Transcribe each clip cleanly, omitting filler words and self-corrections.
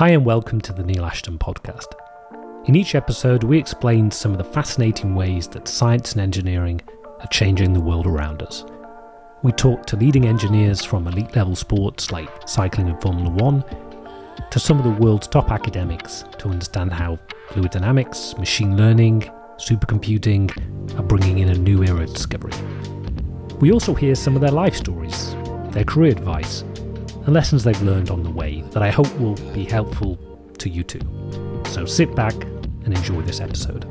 Hi and welcome to the Neil Ashton podcast. In each episode, we explain some of the fascinating ways that science and engineering are changing the world around us. We talk to leading engineers from elite level sports like cycling and Formula One, to some of the world's top academics to understand how fluid dynamics, machine learning, supercomputing are bringing in a new era of discovery. We also hear some of their life stories, their career advice, and lessons they've learned on the way that I hope will be helpful to you too. So sit back and enjoy this episode.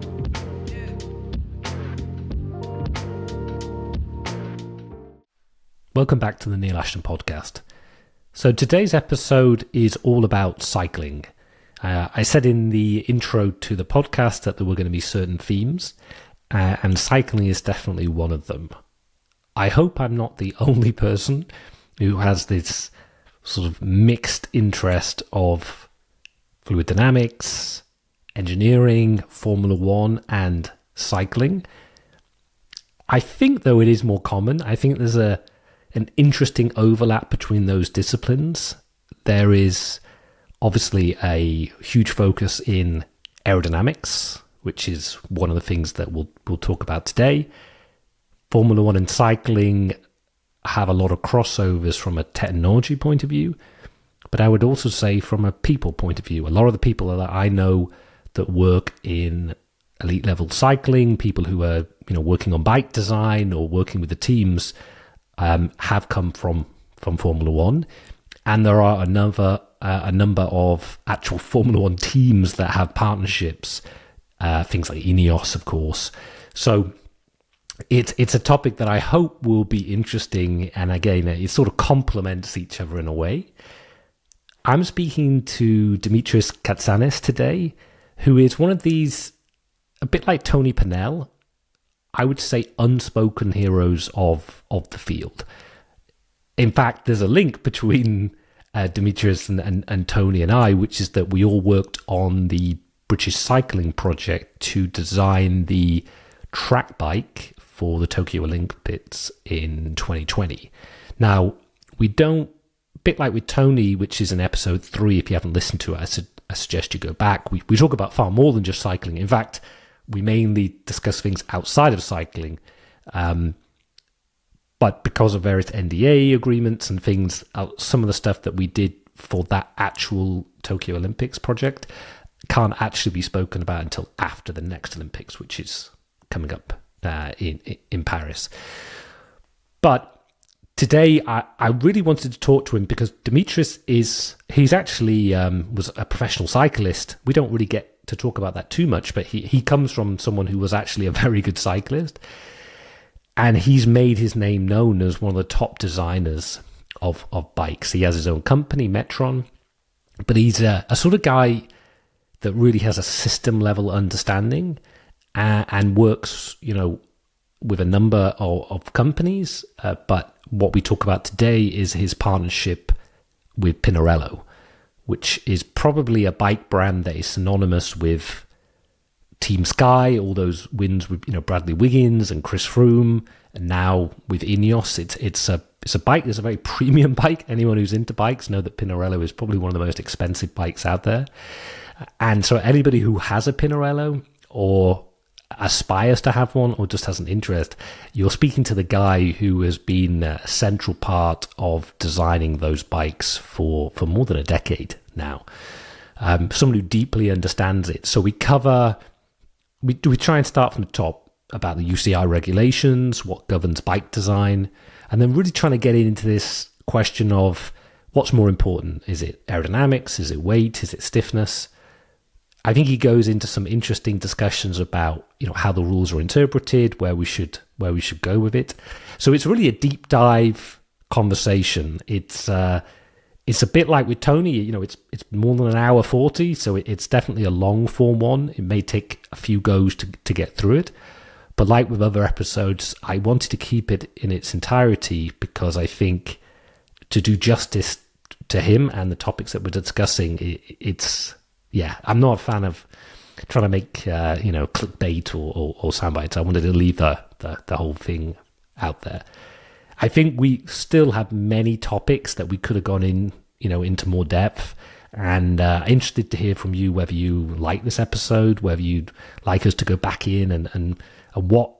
Welcome back to the Neil Ashton podcast. So today's episode is all about cycling. I said in the intro to the podcast that there were going to be certain themes, and cycling is definitely one of them. I hope I'm not the only person who has this sort of mixed interest of fluid dynamics, engineering, Formula One, and cycling. I think, though, it is more common. I think there's an interesting overlap between those disciplines. There is obviously a huge focus in aerodynamics, which is one of the things that we'll talk about today. Formula One and cycling have a lot of crossovers from a technology point of view, but I would also say from a people point of view. A lot of the people that I know that work in elite level cycling, people who are working on bike design or working with the teams, have come from Formula One, and there are a number of actual Formula One teams that have partnerships, things like Ineos, of course. So it's a topic that I hope will be interesting, and again, it sort of complements each other in a way. I'm speaking to Dimitris Katsanis today, who is one of these, a bit like Tony Pinarello, I would say unspoken heroes of the field. In fact, there's a link between Dimitris and Tony and I, which is that we all worked on the British cycling project to design the track bike for the Tokyo Olympics in 2020. Now, we don't, a bit like with Tony, which is in episode 3, if you haven't listened to it, I suggest you go back. We talk about far more than just cycling. In fact, we mainly discuss things outside of cycling. But because of various NDA agreements and things, some of the stuff that we did for that actual Tokyo Olympics project can't actually be spoken about until after the next Olympics, which is coming up in Paris. But today I really wanted to talk to him because Dimitris he's actually was a professional cyclist. We don't really get to talk about that too much, but he comes from someone who was actually a very good cyclist, and he's made his name known as one of the top designers of bikes. He has his own company, Metron, but he's a sort of guy that really has a system level understanding and works, with a number of companies. But what we talk about today is his partnership with Pinarello, which is probably a bike brand that is synonymous with Team Sky, all those wins with Bradley Wiggins and Chris Froome, and now with Ineos. It's a bike. It's a very premium bike. Anyone who's into bikes know that Pinarello is probably one of the most expensive bikes out there. And so anybody who has a Pinarello or aspires to have one or just has an interest, you're speaking to the guy who has been a central part of designing those bikes for more than a decade now. Someone who deeply understands it. So we try and start from the top about the UCI regulations, what governs bike design, and then really trying to get into this question of what's more important. Is it aerodynamics? Is it weight? Is it stiffness? I think he goes into some interesting discussions about how the rules are interpreted, where we should go with it. So it's really a deep dive conversation. It's a bit like with Tony. It's more than an hour 40, so it's definitely a long form one. It may take a few goes to get through it, but like with other episodes, I wanted to keep it in its entirety because I think to do justice to him and the topics that we're discussing, it's. Yeah, I'm not a fan of trying to make clickbait or sound bites. I wanted to leave the whole thing out there. I think we still have many topics that we could have gone in, into more depth. And interested to hear from you whether you like this episode, whether you'd like us to go back in, and what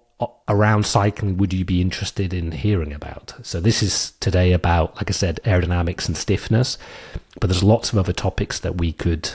around cycling would you be interested in hearing about. So this is today about, like I said, aerodynamics and stiffness, but there's lots of other topics that we could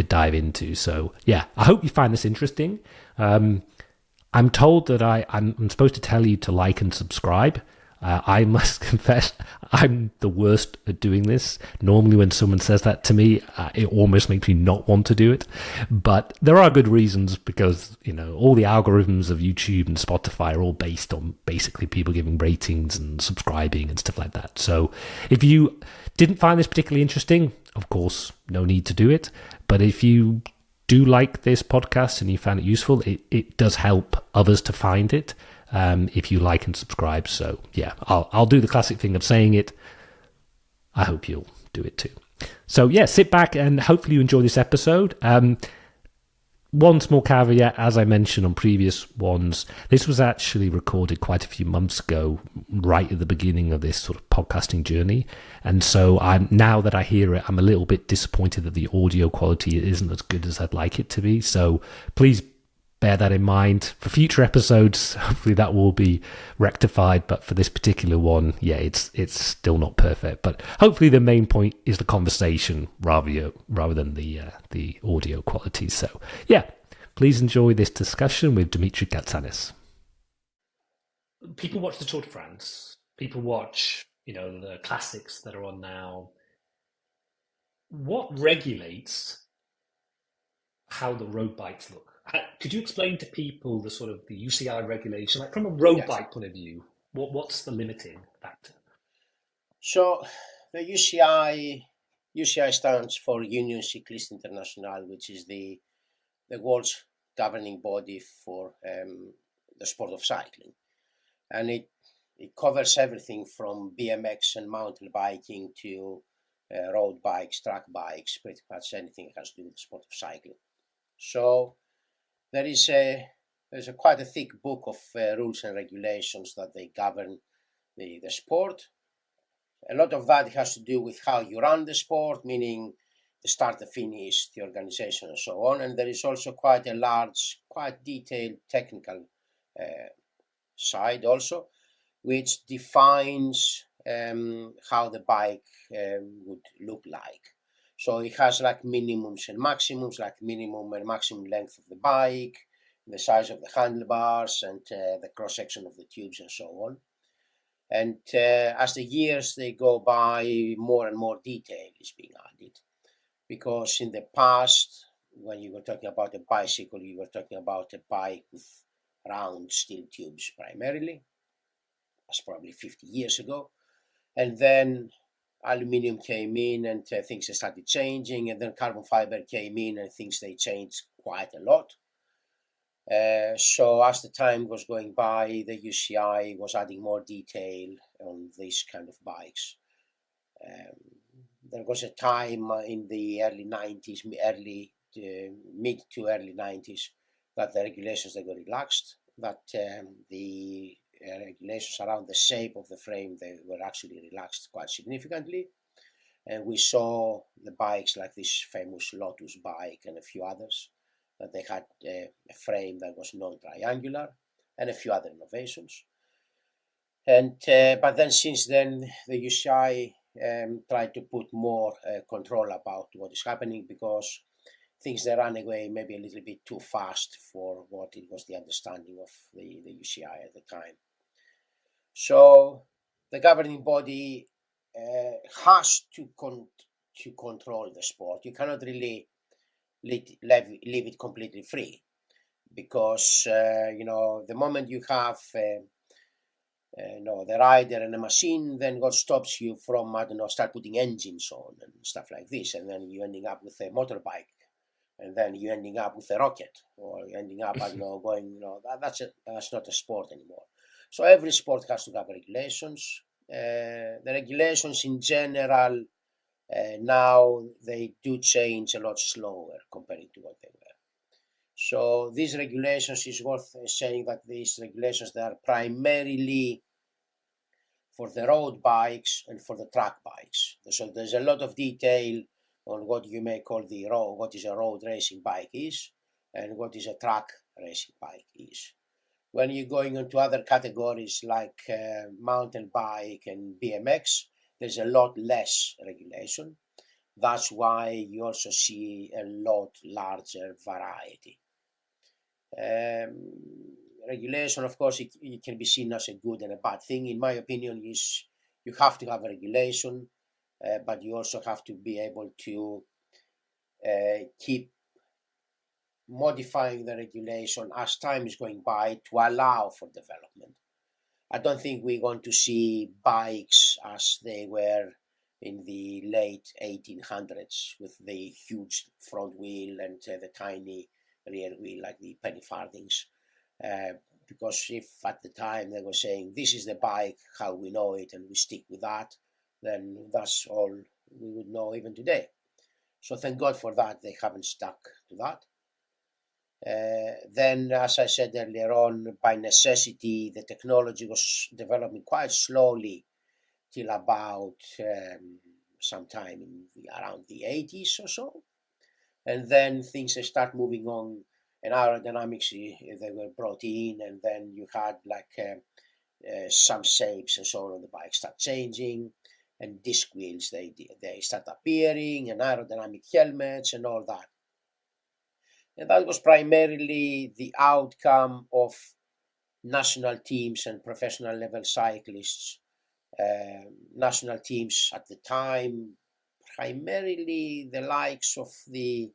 dive into. So yeah, I hope you find this interesting. I'm told that I'm supposed to tell you to like and subscribe. I must confess, I'm the worst at doing this. Normally when someone says that to me, it almost makes me not want to do it. But there are good reasons, because, all the algorithms of YouTube and Spotify are all based on basically people giving ratings and subscribing and stuff like that. So if you didn't find this particularly interesting, of course, no need to do it. But if you do like this podcast and you found it useful, it does help others to find it. If you like and subscribe. So yeah, I'll do the classic thing of saying it. I hope you'll do it too. So yeah, sit back and hopefully you enjoy this episode. One small caveat, as I mentioned on previous ones, this was actually recorded quite a few months ago, right at the beginning of this sort of podcasting journey. And so now that I hear it, I'm a little bit disappointed that the audio quality isn't as good as I'd like it to be. So please bear that in mind for future episodes. Hopefully that will be rectified, but for this particular one, yeah, it's still not perfect. But hopefully the main point is the conversation rather than the audio quality. So yeah, please enjoy this discussion with Dimitris Katsanis. People watch the Tour de France. People watch, the classics that are on now. What regulates how the road bikes look? Could you explain to people the sort of the UCI regulation, like from a road bike point of view? What's the limiting factor? So the UCI stands for Union Cycliste Internationale, which is the world's governing body for the sport of cycling, and it covers everything from BMX and mountain biking to road bikes, track bikes, pretty much anything that has to do with the sport of cycling. So there's quite a thick book of rules and regulations that they govern the sport. A lot of that has to do with how you run the sport, meaning the start, the finish, the organization, and so on. And there is also quite a large, quite detailed technical side also, which defines how the bike would look like. So it has like minimums and maximums, like minimum and maximum length of the bike, the size of the handlebars, and the cross-section of the tubes, and so on. And as the years they go by, more and more detail is being added. Because in the past, when you were talking about a bicycle, you were talking about a bike with round steel tubes primarily. That's probably 50 years ago. And then aluminium came in and things started changing, and then carbon fiber came in and things they changed quite a lot. So as the time was going by, the UCI was adding more detail on these kind of bikes. There was a time in the early 90s, mid to early 90s, that the regulations they were relaxed, that the regulations around the shape of the frame, they were actually relaxed quite significantly. And we saw the bikes like this famous Lotus bike and a few others, that they had a frame that was non-triangular, and a few other innovations. And but then since then, the UCI tried to put more control about what is happening, because things they ran away maybe a little bit too fast for what it was the understanding of the UCI at the time. So the governing body has to control the sport. You cannot really leave it completely free, because the moment you have the rider and a machine, then what stops you from, start putting engines on and stuff like this, and then you're ending up with a motorbike, and then you're ending up with a rocket, or you're ending up going, that's not a sport anymore. So every sport has to have regulations. The regulations in general, now they do change a lot slower compared to what they were. So these regulations, is worth saying that these regulations, they are primarily for the road bikes and for the track bikes. So there's a lot of detail on what you may call what is a road racing bike is, and what is a track racing bike is. When you're going into other categories like mountain bike and BMX, there's a lot less regulation. That's why you also see a lot larger variety. Regulation, of course, it can be seen as a good and a bad thing. In my opinion, is you have to have a regulation, but you also have to be able to keep modifying the regulation as time is going by to allow for development. I don't think we're going to see bikes as they were in the late 1800s with the huge front wheel and the tiny rear wheel like the penny farthings. Because if at the time they were saying this is the bike how we know it and we stick with that, then that's all we would know even today. So thank God for that, they haven't stuck to that. Then, as I said earlier on, by necessity, the technology was developing quite slowly till about sometime around the 80s or so. And then things start moving on, and aerodynamics, they were brought in, and then you had like some shapes and so on the bike start changing, and disc wheels, they start appearing, and aerodynamic helmets and all that. And that was primarily the outcome of national teams and professional level cyclists. National teams at the time, primarily the likes of the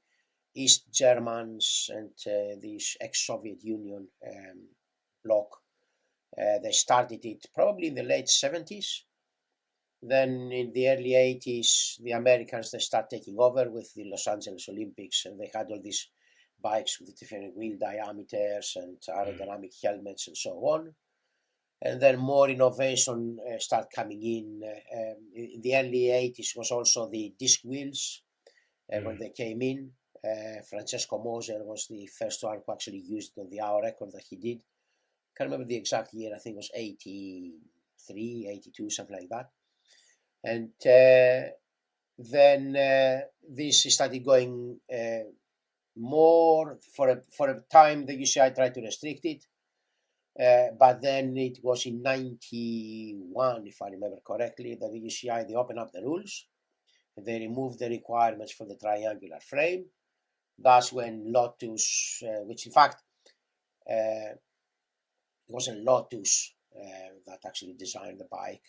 East Germans and the ex-Soviet Union bloc. They started it probably in the late 70s. Then in the early 80s, the Americans, they start taking over with the Los Angeles Olympics, and they had all these bikes with different wheel diameters and aerodynamic helmets and so on. And then more innovation start coming in. In the early 80s was also the disc wheels when they came in. Francesco Moser was the first one who actually used it on the hour record that he did. Can't remember the exact year, I think it was 83, 82, something like that. And then this started going more for a time. The UCI tried to restrict it, but then it was in 91, if I remember correctly, that the UCI, they opened up the rules and they removed the requirements for the triangular frame. That's when Lotus, which in fact it wasn't Lotus that actually designed the bike,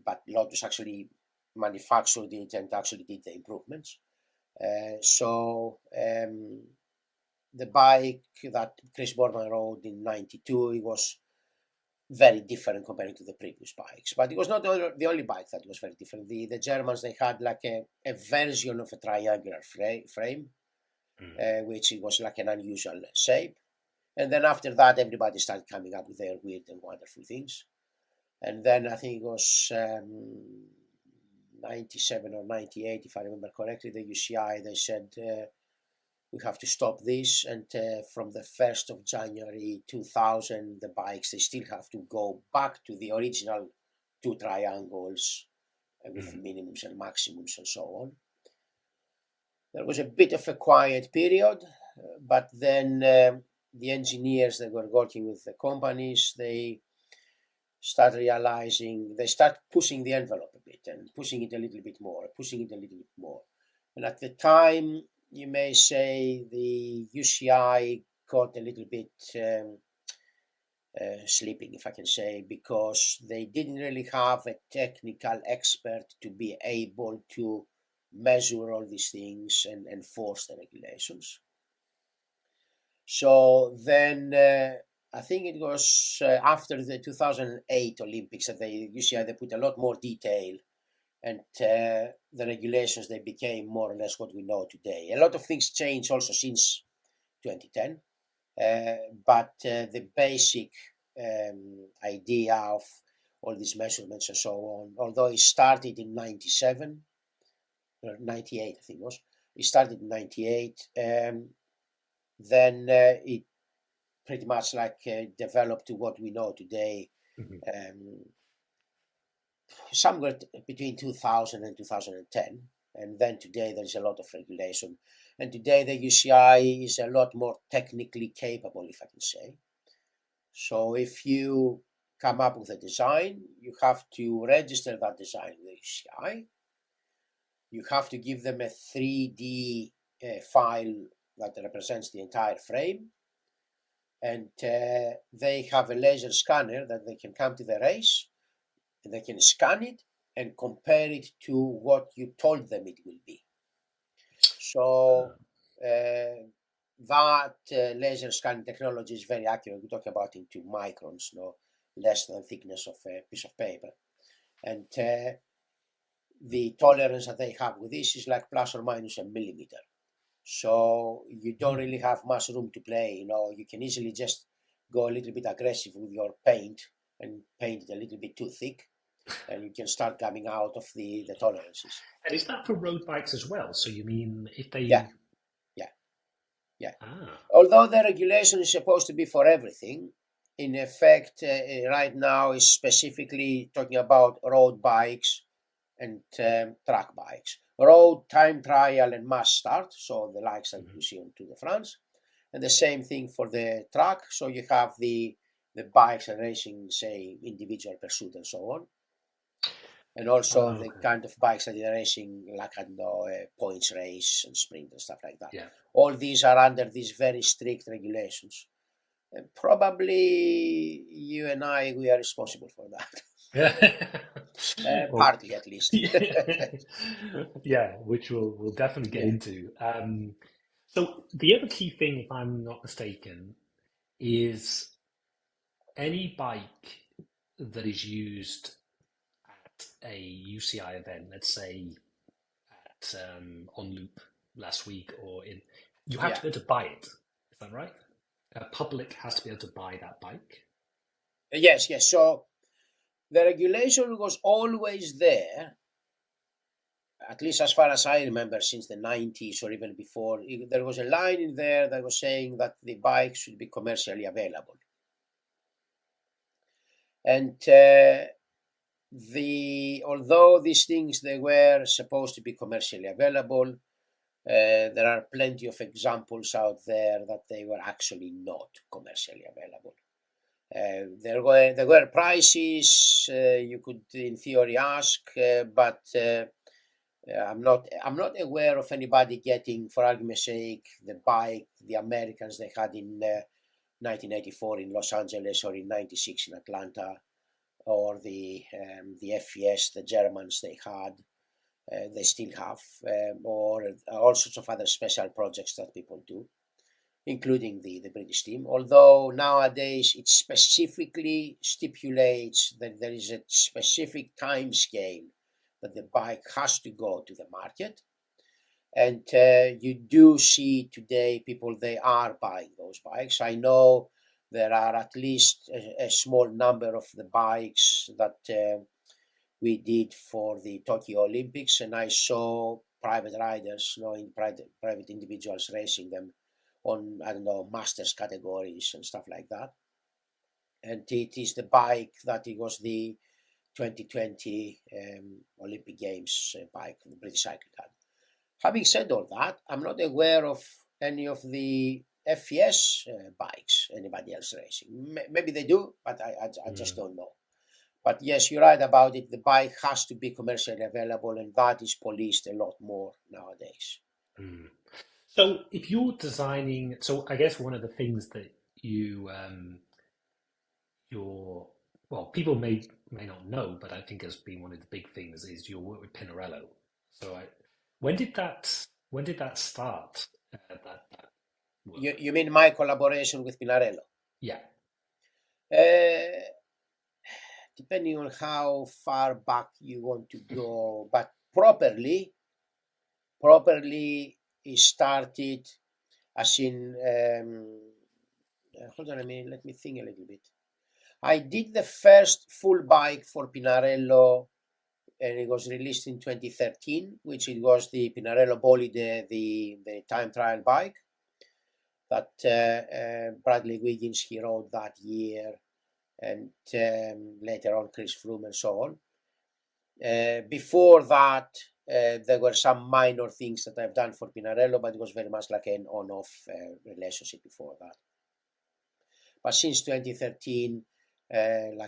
but Lotus actually manufactured it and actually did the improvements. So the bike that Chris Borman rode in 92, it was very different compared to the previous bikes. But it was not the only bike that was very different. The Germans, they had like a version of a triangular frame, which it was like an unusual shape. And then after that, everybody started coming up with their weird and wonderful things. And then I think it was 97 or 98, if I remember correctly, the UCI, they said, we have to stop this. And from the 1st of January 2000, the bikes, they still have to go back to the original two triangles with minimums and maximums and so on. There was a bit of a quiet period, but then the engineers that were working with the companies, they start realizing, they start pushing the envelope a bit and pushing it a little bit more, And at the time, you may say the UCI got a little bit sleeping, if I can say, because they didn't really have a technical expert to be able to measure all these things and enforce the regulations. So then I think it was after the 2008 Olympics that the UCI, they put a lot more detail, and the regulations, they became more or less what we know today. A lot of things changed also since 2010, but the basic idea of all these measurements and so on, although it started in 97 or 98, I think it was, it started in 98, then it pretty much like developed to what we know today. Somewhere between 2000 and 2010. And then today there is a lot of regulation. And today the UCI is a lot more technically capable, if I can say. So if you come up with a design, you have to register that design with the UCI. You have to give them a 3D file that represents the entire frame. And they have a laser scanner that they can come to the race and they can scan it and compare it to what you told them it will be. So that laser scanning technology is very accurate. We talk about into microns, no less than thickness of a piece of paper. And the tolerance that they have with this is like plus or minus a millimeter. So you don't really have much room to play. You know, you can easily just go a little bit aggressive with your paint and paint it a little bit too thick, and you can start coming out of the tolerances. And is that for road bikes as well? So you mean if they... Yeah. Although the regulation is supposed to be for everything, in effect, right now is specifically talking about road bikes and track bikes. Road, time trial, and mass start, so the likes that you see on Tour de France. And the same thing for the track, so you have the bikes and racing, say, individual pursuit and so on. And also the kind of bikes that are racing, like, I don't know, points race and sprint and stuff like that. Yeah. All these are under these very strict regulations. And probably you and I, we are responsible for that. Partly, at least. Yeah, which we'll definitely get into. So the other key thing, if I'm not mistaken, is any bike that is used at a UCI event, let's say at On Loop last week, or you have to be able to buy it. Is that right? Public has to be able to buy that bike. Yes. So the regulation was always there, at least as far as I remember, since the 90s or even before. There was a line in there that was saying that the bike should be commercially available. And although these things, they were supposed to be commercially available, there are plenty of examples out there that they were actually not commercially available. There were prices you could, in theory, ask, but I'm not aware of anybody getting, for argument's sake, the bike the Americans they had in 1984 in Los Angeles or in '96 in Atlanta, or the FES the Germans they had, they still have, or all sorts of other special projects that people do, including the British team. Although nowadays it specifically stipulates that there is a specific time scale that the bike has to go to the market. And you do see today people, they are buying those bikes. I know there are at least a small number of the bikes that we did for the Tokyo Olympics, and I saw private riders, in private individuals racing them on, I don't know, masters categories and stuff like that. And it is the bike that it was the 2020 Olympic Games bike, the British cycling had. Having said all that, I'm not aware of any of the FES bikes anybody else racing. Maybe they do, but I just don't know. But yes, you're right about it. The bike has to be commercially available, and that is policed a lot more nowadays. So if you're designing, so I guess one of the things that people may not know, but I think has been one of the big things is your work with Pinarello. So when did that start? That you mean my collaboration with Pinarello? Yeah. Depending on how far back you want to go, but properly it started as in, hold on a minute, let me think a little bit. I did the first full bike for Pinarello, and it was released in 2013, which it was the Pinarello Bolide, the time trial bike that Bradley Wiggins, he rode that year, and later on Chris Froome and so on. Before that, there were some minor things that I've done for Pinarello, but it was very much like an on-off relationship before that. But since 2013, I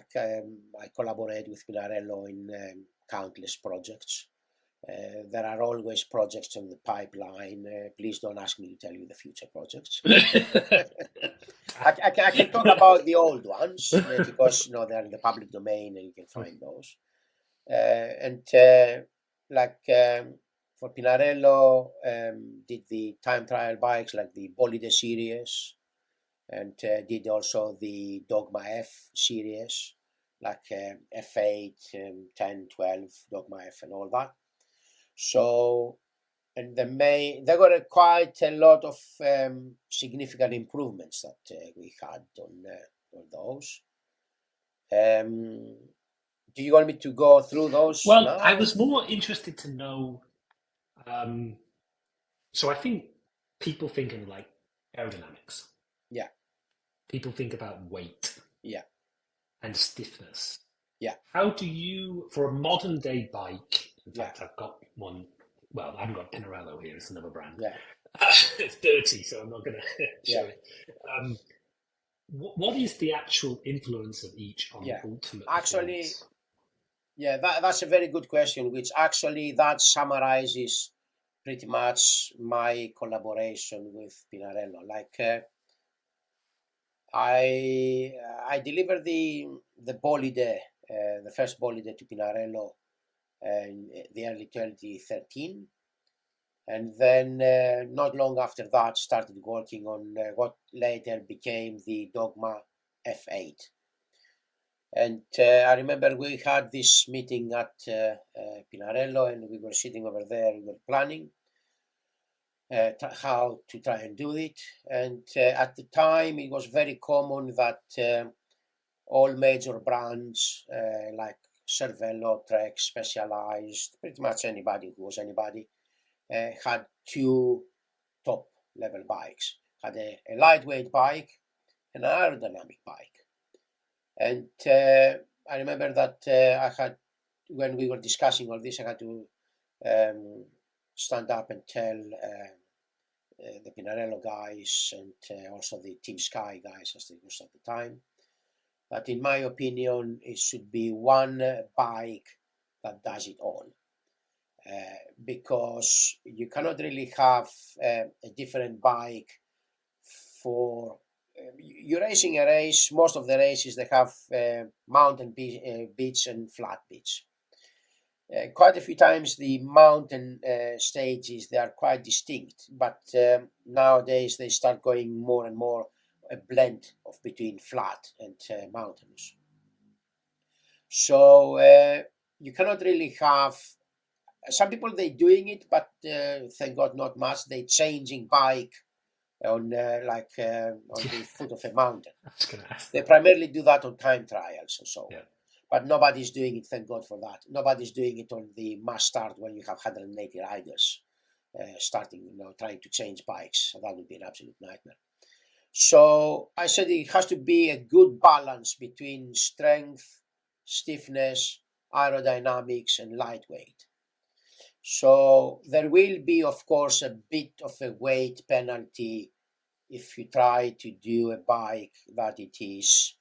collaborate with Pinarello in countless projects. There are always projects on the pipeline. Please don't ask me to tell you the future projects. I can talk about the old ones because they're in the public domain and you can find those. For Pinarello, did the time trial bikes like the Bolide series, and did also the Dogma F series, like F8, 10, 12, Dogma F and all that. So, and there were quite a lot of significant improvements that we had on those. Do you want me to go through those? Well, now? I was more interested to know. So I think people think of like aerodynamics. Yeah. People think about weight. Yeah. And stiffness. Yeah. How do you, for a modern day bike, in fact, I've got one, well, I haven't got Pinarello here, it's another brand. Yeah. It's dirty, so I'm not going to show it. What is the actual influence of each on ultimate performance? Yeah, that's a very good question, which actually that summarizes pretty much my collaboration with Pinarello. Like I delivered the Bolide, the first Bolide to Pinarello in the early 2013. And then not long after that, started working on what later became the Dogma F8. And I remember we had this meeting at Pinarello, and we were sitting over there, we were planning how to try and do it. And at the time, it was very common that all major brands like Cervelo, Trek, Specialized, pretty much anybody who was anybody, had two top level bikes. Had a lightweight bike and an aerodynamic bike. And I remember that when we were discussing all this, I had to stand up and tell the Pinarello guys and also the Team Sky guys, as they was at the time, that in my opinion, it should be one bike that does it all. Because you cannot really have a different bike for you're racing a race. Most of the races they have mountain beach and flat beach. Quite a few times the mountain stages they are quite distinct, but nowadays they start going more and more a blend of between flat and mountains. So you cannot really have. Some people they doing it, but thank God not much. They changing bike on the foot of a mountain. They primarily do that on time trials and so on. But nobody's doing it, thank God for that. Nobody's doing it on the mass start when you have 180 riders starting, trying to change bikes. So that would be an absolute nightmare. So I said it has to be a good balance between strength, stiffness, aerodynamics, and lightweight. So there will be, of course, a bit of a weight penalty if you try to do a bike that it is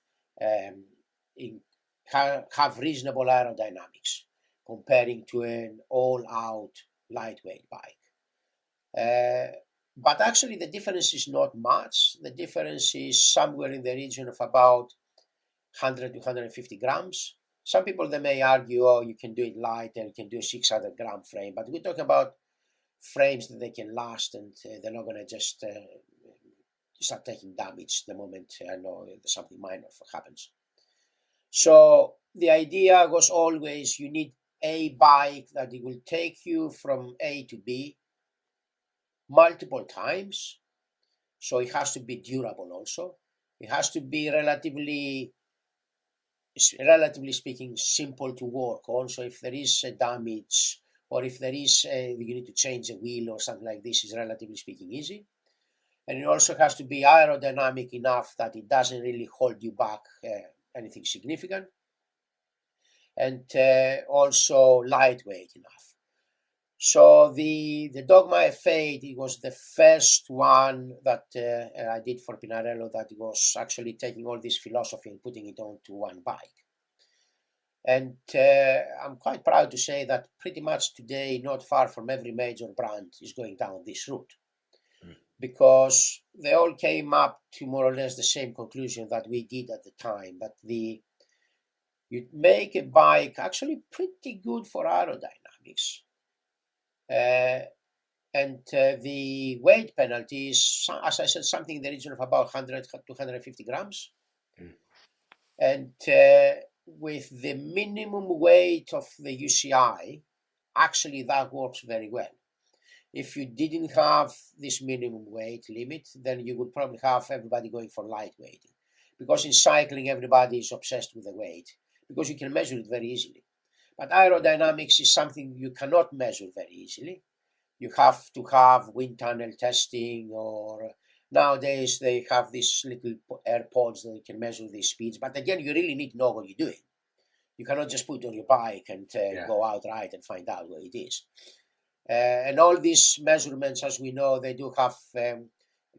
have reasonable aerodynamics comparing to an all-out lightweight bike. But actually the difference is not much. The difference is somewhere in the region of about 100 to 150 grams. Some people, they may argue, oh, you can do it lighter, you can do a 600 gram frame, but we talk about frames that they can last and they're not going to just start taking damage the moment something minor happens. So the idea was always you need a bike that it will take you from A to B multiple times. So it has to be durable also. It has to be relatively speaking, simple to work on. So if there is a damage or if there is you need to change a wheel or something like this, is relatively speaking easy. And it also has to be aerodynamic enough that it doesn't really hold you back anything significant. And also lightweight enough. So the Dogma F8, it was the first one that I did for Pinarello that was actually taking all this philosophy and putting it onto one bike. And I'm quite proud to say that pretty much today, not far from every major brand is going down this route. Because they all came up to more or less the same conclusion that we did at the time, that you make a bike actually pretty good for aerodynamics. And the weight penalty is, as I said, something in the region of about 100 to 150 grams. And with the minimum weight of the UCI, actually that works very well. If you didn't have this minimum weight limit, then you would probably have everybody going for lightweight. Because in cycling, everybody is obsessed with the weight, because you can measure it very easily. But aerodynamics is something you cannot measure very easily. You have to have wind tunnel testing, or nowadays they have these little AirPods that can measure the speeds. But again, you really need to know what you're doing. You cannot just put it on your bike and go outright and find out what it is. And all these measurements, as we know, they do have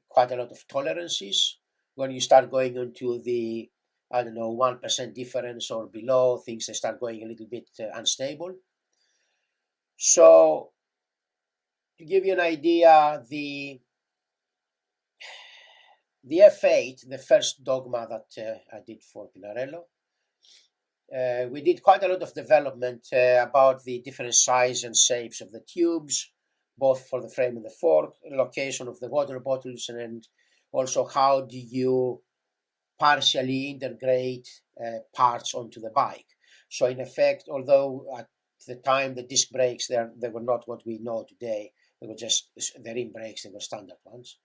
quite a lot of tolerances. When you start going into the, 1% difference or below, things they start going a little bit unstable. So, to give you an idea, the F8, the first Dogma that I did for Pinarello, we did quite a lot of development about the different size and shapes of the tubes, both for the frame and the fork, location of the water bottles, and also how do you partially integrate parts onto the bike. So in effect, although at the time the disc brakes, they were not what we know today, they were just the rim brakes, they were standard ones.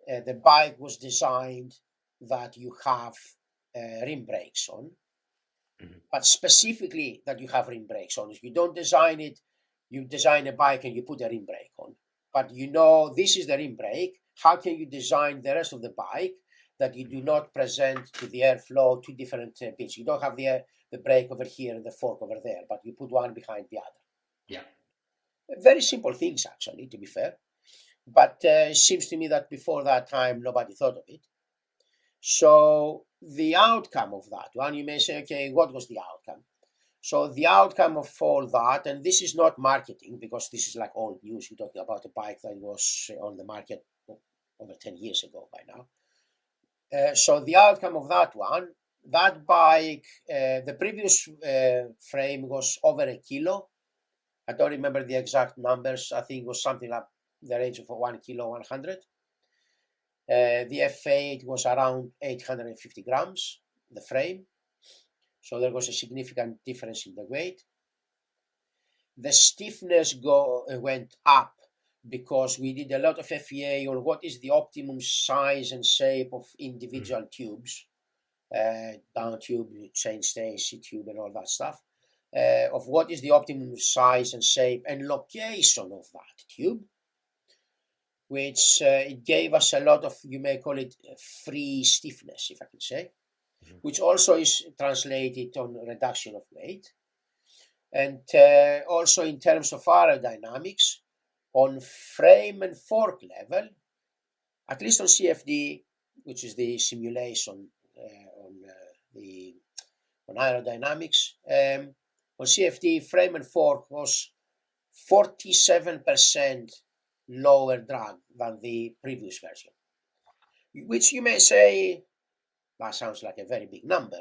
The bike was designed that you have rim brakes on, but specifically that you have rim brakes on. If you don't design it, you design a bike and you put a rim brake on. But you know this is the rim brake. How can you design the rest of the bike that you do not present to the airflow two different bits? You don't have the brake over here and the fork over there, but you put one behind the other. Yeah. Very simple things, actually, to be fair. But it seems to me that before that time, nobody thought of it. So the outcome of that one, you may say, okay, what was the outcome? So the outcome of all that, and this is not marketing, because this is like old news. You're talking about a bike that was on the market over 10 years ago by now. So the outcome of that one, that bike, the previous frame was over a kilo. I don't remember the exact numbers. I think it was something like the range of 1 kilo 100. The F8 was around 850 grams, the frame. So there was a significant difference in the weight. The stiffness went up because we did a lot of FEA on what is the optimum size and shape of individual tubes, down tube, chain stay, C tube, and all that stuff, of what is the optimum size and shape and location of that tube, which it gave us a lot of, you may call it free stiffness, if I can say, which also is translated on reduction of weight. And also in terms of aerodynamics, on frame and fork level, at least on CFD, which is the simulation on aerodynamics, on CFD, frame and fork was 47% lower drag than the previous version, which you may say, that sounds like a very big number.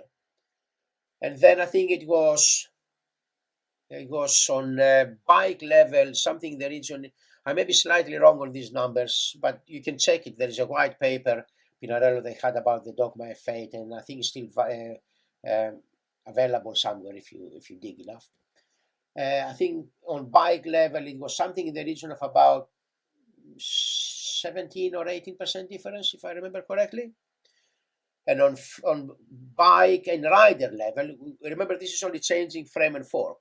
And then I think it was on bike level, something in the region, I may be slightly wrong on these numbers, but you can check it. There is a white paper, Pinarello, they had about the Dogma F8, and I think it's still available somewhere if you dig enough. I think on bike level, it was something in the region of about 17 or 18% difference, if I remember correctly. And on bike and rider level, remember this is only changing frame and fork.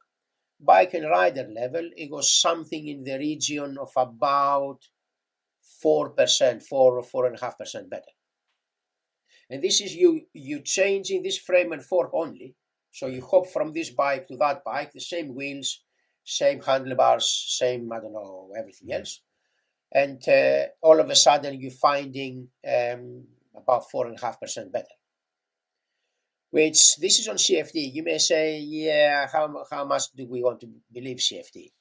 Bike and rider level, it was something in the region of about 4%, 4 or 4.5% better. And this is you changing this frame and fork only. So you hop from this bike to that bike, the same wheels, same handlebars, same, I don't know, everything else. And all of a sudden you're finding about 4.5% better. Which, this is on CFD. You may say, yeah, how much do we want to believe CFD?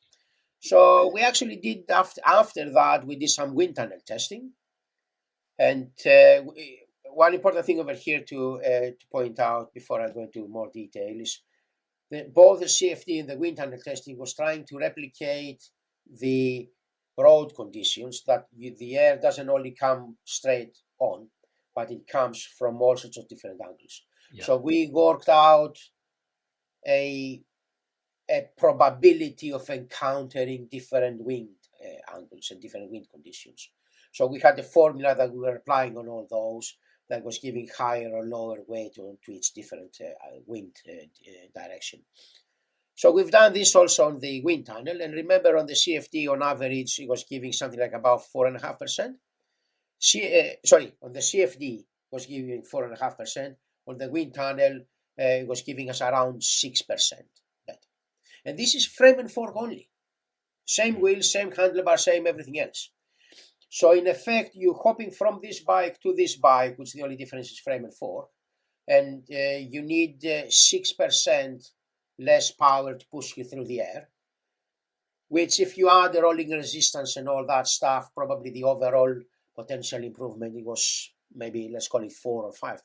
So we actually did, after that, we did some wind tunnel testing. And one important thing over here to point out before I go into more detail is that both the CFD and the wind tunnel testing was trying to replicate the road conditions, that the air doesn't only come straight on, but it comes from all sorts of different angles. Yeah. So we worked out a probability of encountering different wind angles and different wind conditions. So we had a formula that we were applying on all those that was giving higher or lower weight to each different wind direction. So we've done this also on the wind tunnel, and remember on the CFD on average it was giving something like about 4.5%. On the CFD was giving 4.5%. On the wind tunnel it was giving us around 6% better. And this is frame and fork only. Same wheel, same handlebar, same everything else. So in effect, you're hopping from this bike to this bike, which the only difference is frame and fork, and you need 6% less power to push you through the air, which if you add the rolling resistance and all that stuff, probably the overall potential improvement, it was maybe, let's call it 4 or 5%.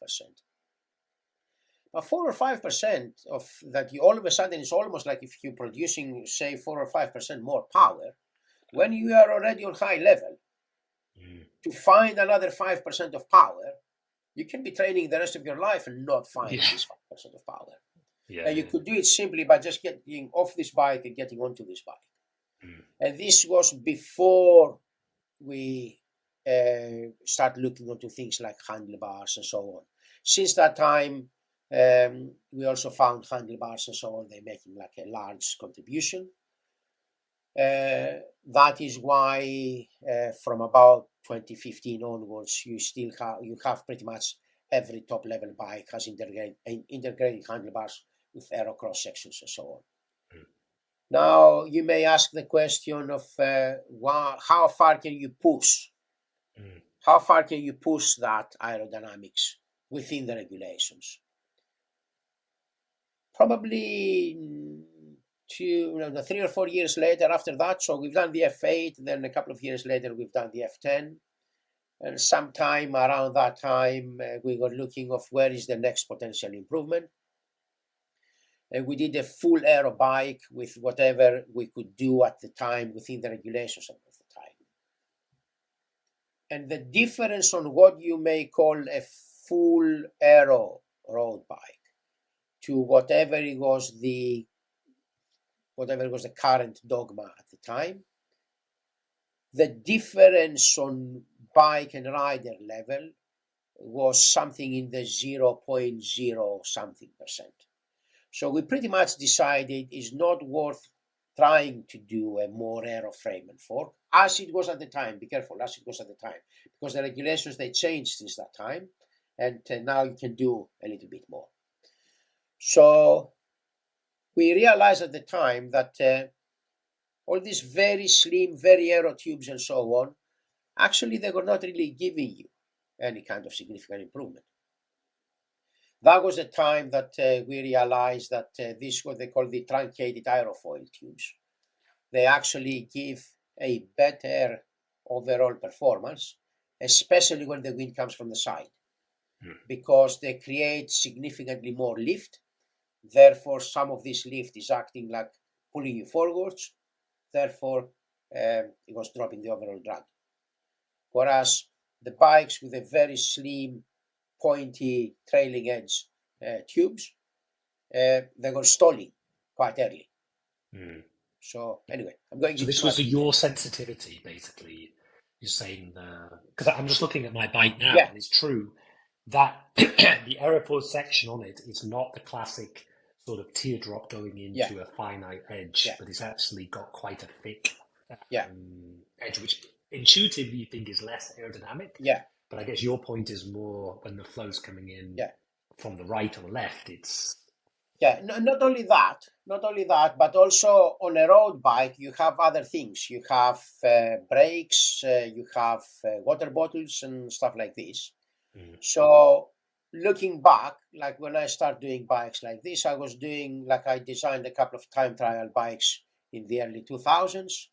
But 4 or 5% of that, you all of a sudden, it's almost like if you're producing, say, 4 or 5% more power, when you are already on high level, to find another 5% of power, you can be training the rest of your life and not find this 5% of power. And you could do it simply by just getting off this bike and getting onto this bike. And this was before we start looking into things like handlebars and so on. Since that time, we also found handlebars and so on, they're making like a large contribution. That is why from about 2015 onwards, you have pretty much every top level bike has integrated handlebars with aero cross sections and so on. Now you may ask the question of how far can you push? How far can you push that aerodynamics within the regulations? Probably 3 or 4 years later after that. So we've done the F8, then a couple of years later we've done the F10, and sometime around that time we were looking of where is the next potential improvement, and we did a full aero bike with whatever we could do at the time within the regulations of the time. And the difference on what you may call a full aero road bike to whatever was the current Dogma at the time, the difference on bike and rider level was something in the 0.0 something %. So we pretty much decided it's not worth trying to do a more aero frame and fork, as it was at the time. Be careful, as it was at the time, because the regulations, they changed since that time, and now you can do a little bit more. So we realized at the time that all these very slim, very aero tubes and so on, actually they were not really giving you any kind of significant improvement. That was the time that we realized that this is what they call the truncated aerofoil tubes. They actually give a better overall performance, especially when the wind comes from the side, because they create significantly more lift. Therefore, some of this lift is acting like pulling you forwards. Therefore, it was dropping the overall drag. Whereas the bikes with a very slim, pointy, trailing edge tubes, they were stalling quite early. So anyway, I'm going. So this was your sensitivity, basically. You're saying, because I'm just looking at my bike now, and it's true that the Aerofoil section on it is not the classic sort of teardrop going into a finite edge, but it's actually got quite a thick edge, which intuitively you think is less aerodynamic. But I guess your point is more when the flow's coming in from the right or left, it's Yeah, not only that, but also on a road bike, you have other things. You have brakes, you have water bottles and stuff like this. So looking back, like when I start doing bikes like this, I designed a couple of time trial bikes in the early 2000s,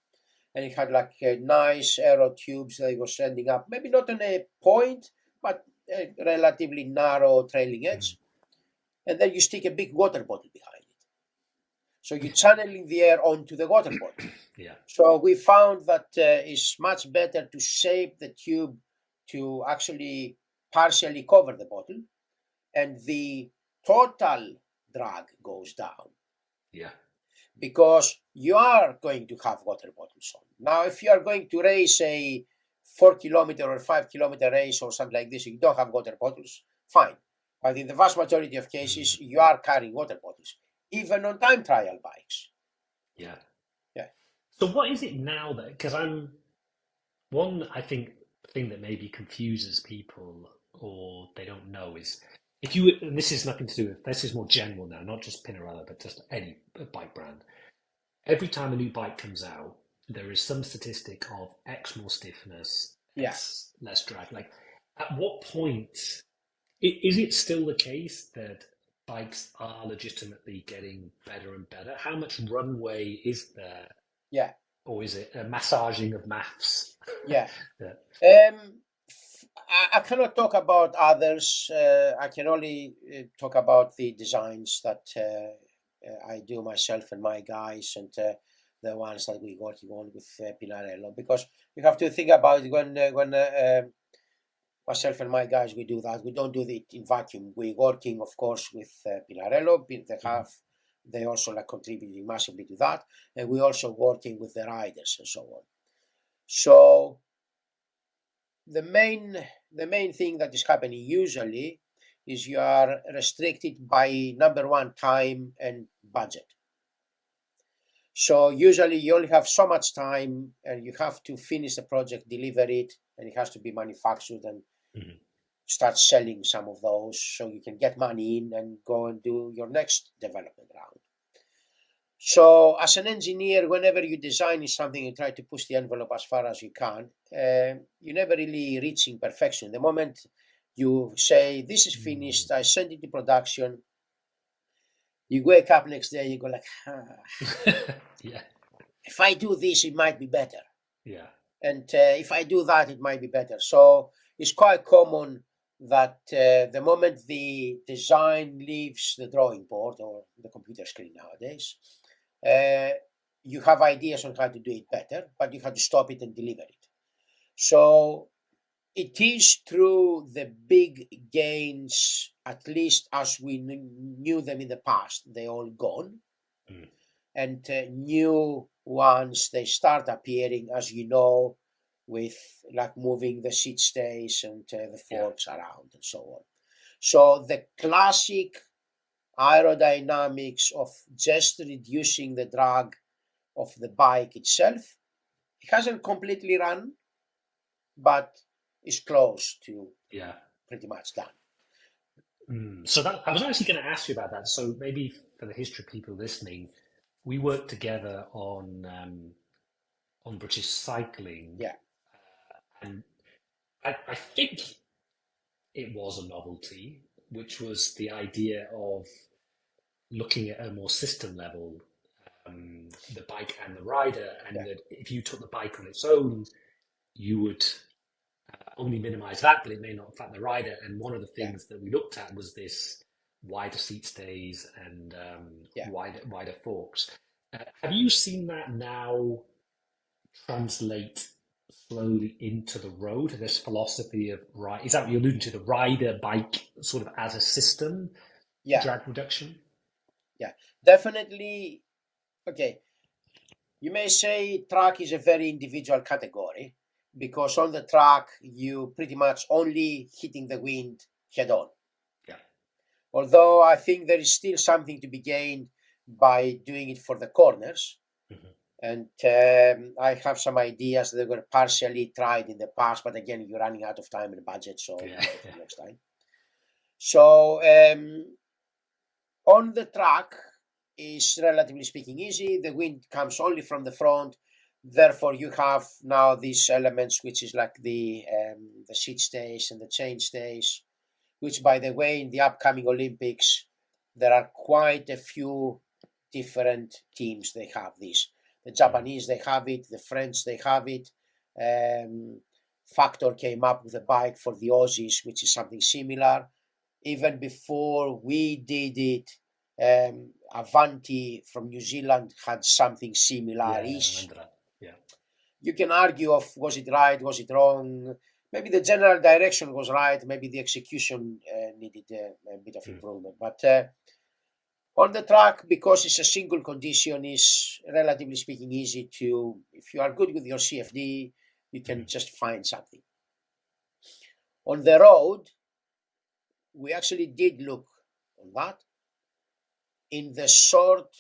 and it had like nice aero tubes that it was ending up, maybe not on a point, but a relatively narrow trailing edge. And then you stick a big water bottle behind it. So you're channeling the air onto the water bottle. Yeah. So we found that it's much better to shape the tube to actually partially cover the bottle, and the total drag goes down. Yeah. Because you are going to have water bottles on. Now, if you are going to race a 4-kilometer or 5-kilometer race or something like this, you don't have water bottles, fine. But in the vast majority of cases, you are carrying water bottles, even on time trial bikes. Yeah. Yeah. So what is it now that, because I think thing that maybe confuses people or they don't know is if you, and this is nothing to do with, this is more general now, not just Pinarello, but just any bike brand. Every time a new bike comes out, there is some statistic of X more stiffness, X less drag. Like, at what point is it still the case that bikes are legitimately getting better and better? How much runway is there? Yeah. Or is it a massaging of maths? Yeah. Yeah. I cannot talk about others. I can only talk about the designs that I do myself and my guys, and the ones that we're working on with Pinarello. Because you have to think about it when myself and my guys, we do that. We don't do it in vacuum. We're working, of course, with Pinarello. They also like contributing massively to that, and we're also working with the riders and so on. So the main thing that is happening usually is you are restricted by number one, time and budget. So usually you only have so much time, and you have to finish the project, deliver it, and it has to be manufactured and start selling some of those so you can get money in and go and do your next development round. So as an engineer, whenever you're designing something, you try to push the envelope as far as you can. You never really reaching perfection. The moment you say, this is finished, I send it to production, you wake up next day, you go like, Yeah. If I do this, it might be better. Yeah. And if I do that, it might be better. So it's quite common that the moment the design leaves the drawing board or the computer screen nowadays, you have ideas on how to do it better, but you have to stop it and deliver it. So it is through the big gains, at least as we knew them in the past, they all gone. And new ones, they start appearing, as you know, with like moving the seat stays and the forks around and so on. So the classic aerodynamics of just reducing the drag of the bike itself, it hasn't completely run, but is close to pretty much done. So that I was actually going to ask you about that. So maybe for the history of people listening, we worked together on British cycling, and I think it was a novelty, which was the idea of looking at a more system level, the bike and the rider, and that if you took the bike on its own, you would only minimize that, but it may not affect the rider. And one of the things that we looked at was this wider seat stays and wider forks. Have you seen that now translate slowly into the road? This philosophy of is that what you're alluding to, the rider bike sort of as a system drag reduction? Yeah, definitely. Okay, you may say track is a very individual category because on the track you pretty much only hitting the wind head on. Although I think there is still something to be gained by doing it for the corners. And I have some ideas that were partially tried in the past, but again, you're running out of time and budget, so next time. So On the track is relatively speaking easy. The wind comes only from the front. Therefore, you have now these elements, which is like the seat stays and the chain stays, which, by the way, in the upcoming Olympics, there are quite a few different teams. They have this. The Japanese, they have it. The French, they have it. Factor came up with a bike for the Aussies, which is something similar. Even before we did it, Avanti from New Zealand had something similar-ish. Yeah. You can argue of was it right, was it wrong. Maybe the general direction was right. Maybe the execution needed a bit of improvement. But on the track, because it's a single condition, is relatively speaking easy to. If you are good with your CFD, you can just find something. On the road, we actually did look on that. In the short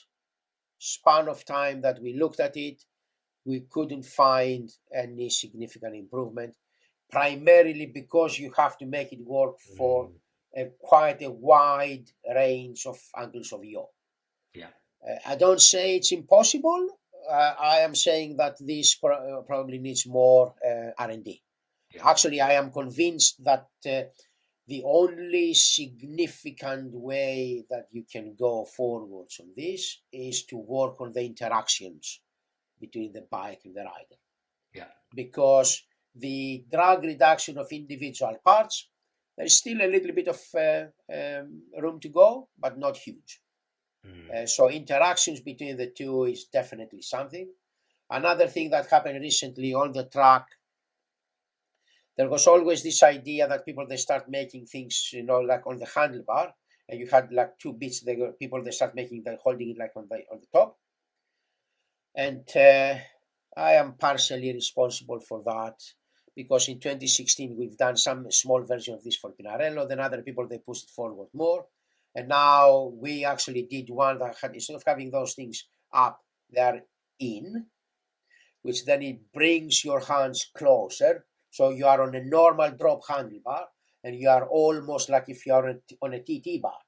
span of time that we looked at it, we couldn't find any significant improvement, primarily because you have to make it work for quite a wide range of angles of yaw. Yeah. I don't say it's impossible. I am saying that this probably needs more R&D. Yeah. Actually, I am convinced that the only significant way that you can go forwards on this is to work on the interactions between the bike and the rider. Yeah. Because the drag reduction of individual parts, there's still a little bit of room to go, but not huge. So interactions between the two is definitely something. Another thing that happened recently on the track, there was always this idea that people, they start making things, like on the handlebar, and you had like two bits, they start making, holding it like on the top. And I am partially responsible for that, because in 2016 we've done some small version of this for Pinarello. Then other people, they pushed it forward more, and now we actually did one that had, instead of having those things up, they're in, which then it brings your hands closer, so you are on a normal drop handlebar, and you are almost like if you are on a TT bar,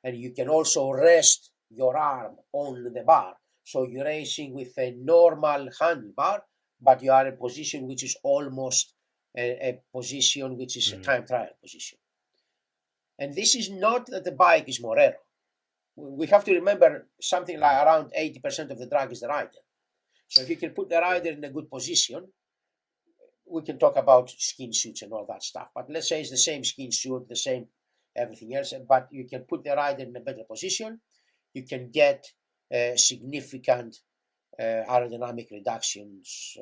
and you can also rest your arm on the bar. So you're racing with a normal handlebar, but you are in a position which is almost a position which is a time trial position. And this is not that the bike is more aero. We have to remember something like around 80% of the drag is the rider. So if you can put the rider in a good position, we can talk about skin suits and all that stuff. But let's say it's the same skin suit, the same everything else, but you can put the rider in a better position. You can get significant aerodynamic reductions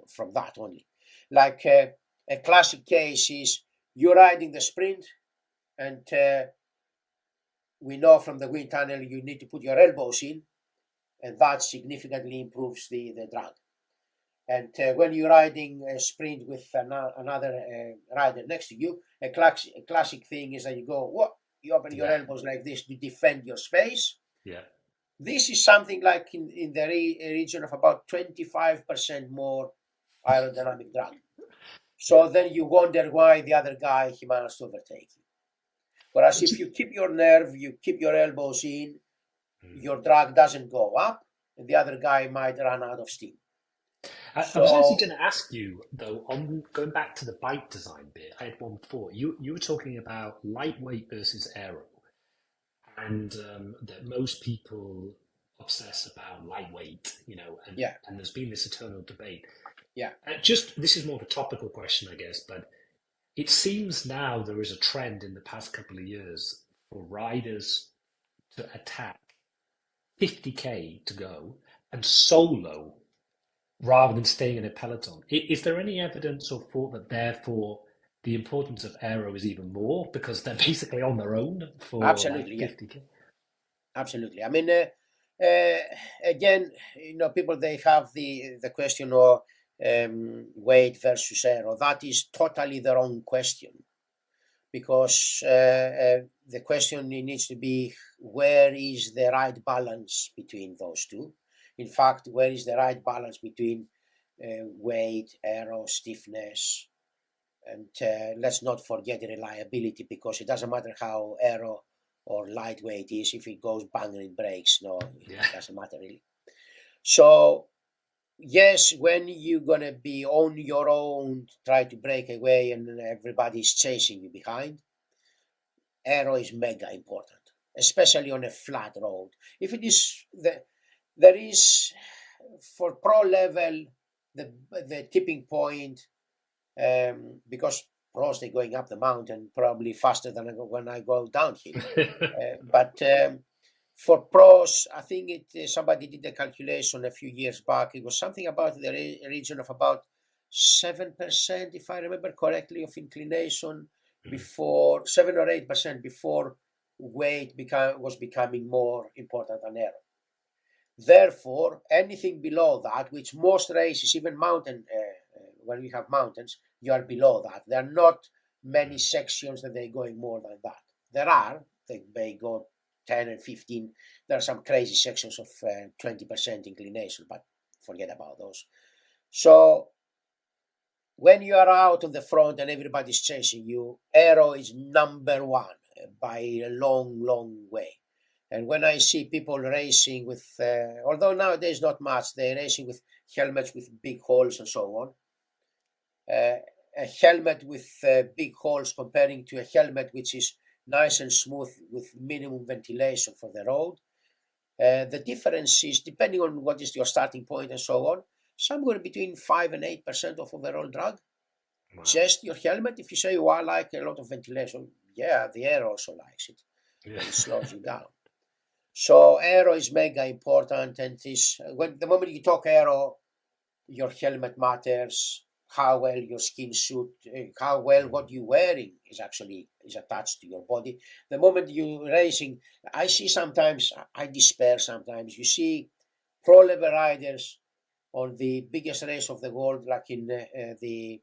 from that only. Like a classic case is you're riding the sprint, and we know from the wind tunnel you need to put your elbows in, and that significantly improves the drag. And when you're riding a sprint with another rider next to you, a classic thing is that you go, you open your elbows like this to defend your space. Yeah. This is something like in the region of about 25% more aerodynamic drag. So then you wonder why the other guy, he managed to overtake you. Whereas if you keep your nerve, you keep your elbows in, your drag doesn't go up, and the other guy might run out of steam. I was actually going to ask you, though, on going back to the bike design bit, I had one before. You were talking about lightweight versus aero, and that most people obsess about lightweight, and there's been this eternal debate. Yeah. This is more of a topical question, I guess, but it seems now there is a trend in the past couple of years for riders to attack 50k to go and solo rather than staying in a peloton. Is there any evidence or thought that therefore the importance of aero is even more because they're basically on their own for Absolutely, like 50k? Absolutely. I mean, again, people, they have the question of weight versus aero. That is totally the wrong question, because the question needs to be, where is the right balance between those two? In fact, where is the right balance between weight, aero, stiffness, and let's not forget reliability, because it doesn't matter how aero or lightweight is. If it goes bang and it breaks, no, Yeah. it doesn't matter really. So yes, when you're gonna be on your own, try to break away, and everybody's chasing you behind, aero is mega important, especially on a flat road. If it is there is for pro level the tipping point, because pros they're going up the mountain probably faster than when I go downhill. But for pros, I think somebody did a calculation a few years back. It was something about the region of about 7%, if I remember correctly, of inclination before 7 or 8% before weight was becoming more important than aero. Therefore, anything below that, which most races, even mountain, when we have mountains, you are below that. There are not many sections that they're going more than that. There are, they may go 10 and 15. There are some crazy sections of 20% inclination, but forget about those. So when you are out on the front and everybody's chasing you, aero is number one by a long, long way. And when I see people racing with, although nowadays not much, they're racing with helmets with big holes and so on. A helmet with big holes comparing to a helmet which is nice and smooth with minimum ventilation for the road. The difference is, depending on what is your starting point and so on, somewhere between 5 and 8% of overall drag. Wow. Just your helmet. If you say, I like a lot of ventilation, yeah, the air also likes it. Yeah. It slows you down. So aero is mega important, and the moment you talk aero, your helmet matters, how well your skin suit, how well what you're wearing is attached to your body. The moment you're racing, I see sometimes, I despair sometimes, you see pro level riders on the biggest race of the world, like in the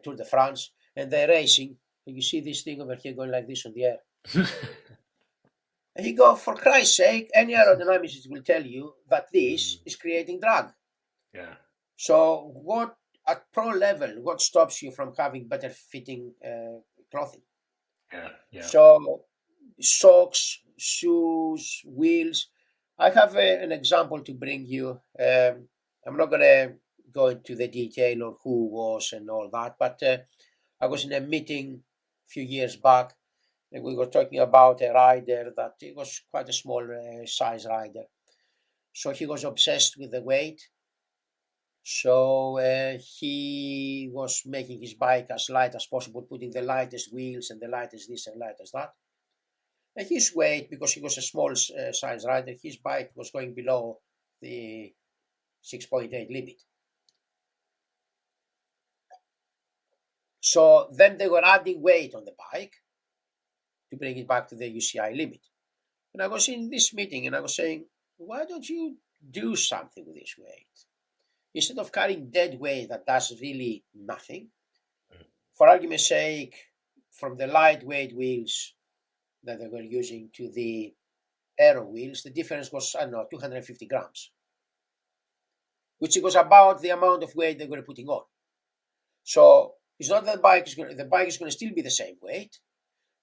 Tour de France, and they're racing, and you see this thing over here going like this on the air. And you go, for Christ's sake, any aerodynamicist will tell you that this is creating drag. Yeah. So what, at pro level, what stops you from having better fitting clothing? Yeah. So socks, shoes, wheels. I have an example to bring you. I'm not going to go into the detail of who was and all that, but I was in a meeting a few years back, and we were talking about a rider that it was quite a small size rider. So he was obsessed with the weight. So he was making his bike as light as possible, putting the lightest wheels and the lightest this and lightest that. And his weight, because he was a small size rider, his bike was going below the 6.8 limit. So then they were adding weight on the bike to bring it back to the UCI limit. And I was in this meeting and I was saying, why don't you do something with this weight? Instead of carrying dead weight that does really nothing, for argument's sake, from the lightweight wheels that they were using to the aero wheels, the difference was, 250 grams, which was about the amount of weight they were putting on. So it's not that the bike is going to still be the same weight,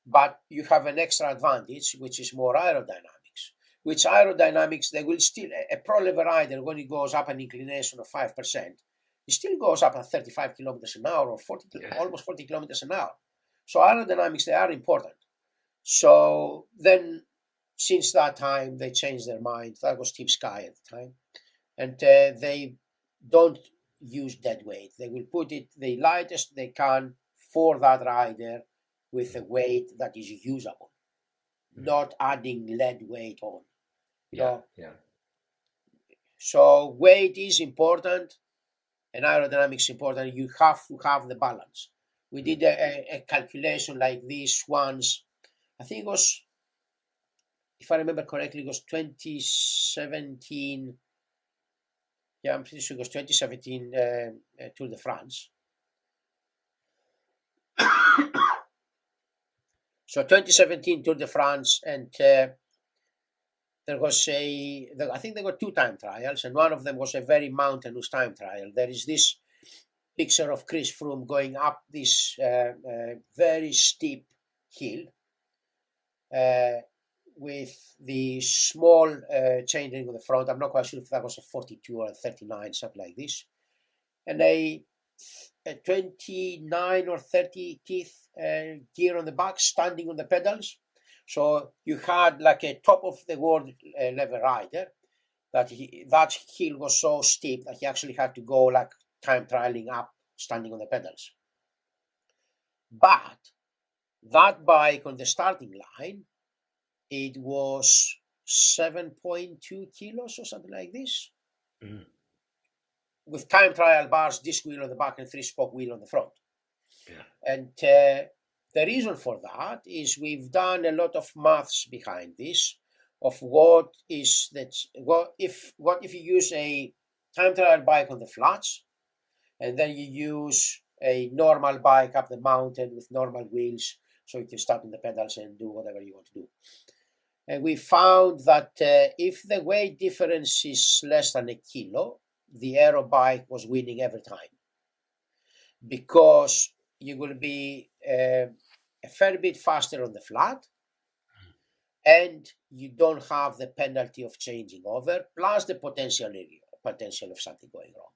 but you have an extra advantage, which is more aerodynamics. Which aerodynamics, they will still, a pro level rider, when it goes up an inclination of 5%, it still goes up at 35 kilometers an hour or almost 40 kilometers an hour. So aerodynamics, they are important. So then, since that time, they changed their mind. That was Team Sky at the time. And they don't use dead weight. They will put it the lightest they can for that rider with a weight that is usable, not adding lead weight on. Yeah. So weight is important and aerodynamics is important. You have to have the balance. We did a calculation like this once. I think it was, if I remember correctly, it was 2017. Yeah, I'm pretty sure it was 2017 Tour de France. So 2017 Tour de France, and there was I think there were 2 time trials, and one of them was a very mountainous time trial. There is this picture of Chris Froome going up this very steep hill. with the small chainring on the front. I'm not quite sure if that was a 42 or a 39, something like this. And a 29 or 30 teeth gear on the back, standing on the pedals. So you had like a top of the world level rider that hill was so steep that he actually had to go like time trialing up, standing on the pedals. But that bike on the starting line, it was 7.2 kilos or something like this. Mm. With time trial bars, disc wheel on the back and 3-spoke wheel on the front. Yeah. And the reason for that is we've done a lot of maths behind this of what if you use a time trial bike on the flats and then you use a normal bike up the mountain with normal wheels so you can start on the pedals and do whatever you want to do. And we found that if the weight difference is less than a kilo, the Aero bike was winning every time, because you will be a fair bit faster on the flat, and you don't have the penalty of changing over, plus the potential of something going wrong.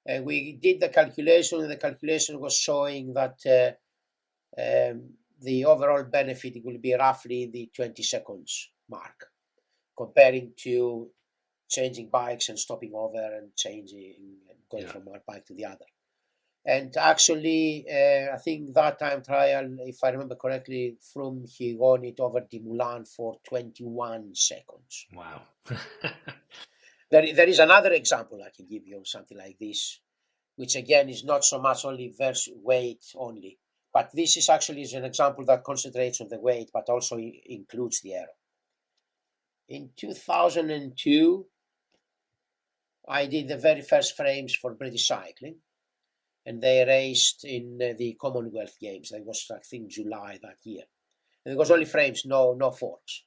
And we did the calculation, and the calculation was showing that the overall benefit will be roughly the 20 seconds mark, comparing to changing bikes and stopping over and changing and going from one bike to the other. And actually, I think that time trial, if I remember correctly, Froome, he won it over Dumoulin for 21 seconds. Wow. There is another example I can give you of something like this, which again is not so much only versus weight only, but this is actually an example that concentrates on the weight, but also includes the Aero. In 2002, I did the very first frames for British Cycling, and they raced in the Commonwealth Games. That was, I think, July that year. And it was only frames, no forks.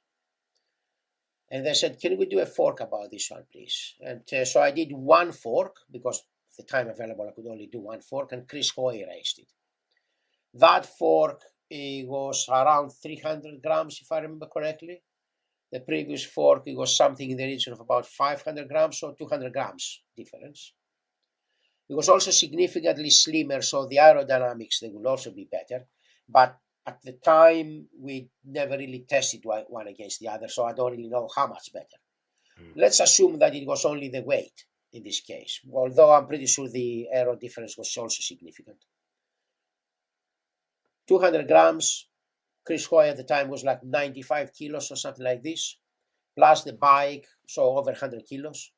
And they said, can we do a fork about this one, please? And so I did one fork, because the time available I could only do one fork, and Chris Hoy raced it. That fork, it was around 300 grams, if I remember correctly. The previous fork, it was something in the region of about 500 grams, or 200 grams difference. It was also significantly slimmer, so the aerodynamics, they will also be better. But at the time, we never really tested one against the other, so I don't really know how much better. Let's assume that it was only the weight in this case, although I'm pretty sure the aero difference was also significant. 200 grams, Chris Hoy at the time was like 95 kilos or something like this, plus the bike, so over 100 kilos.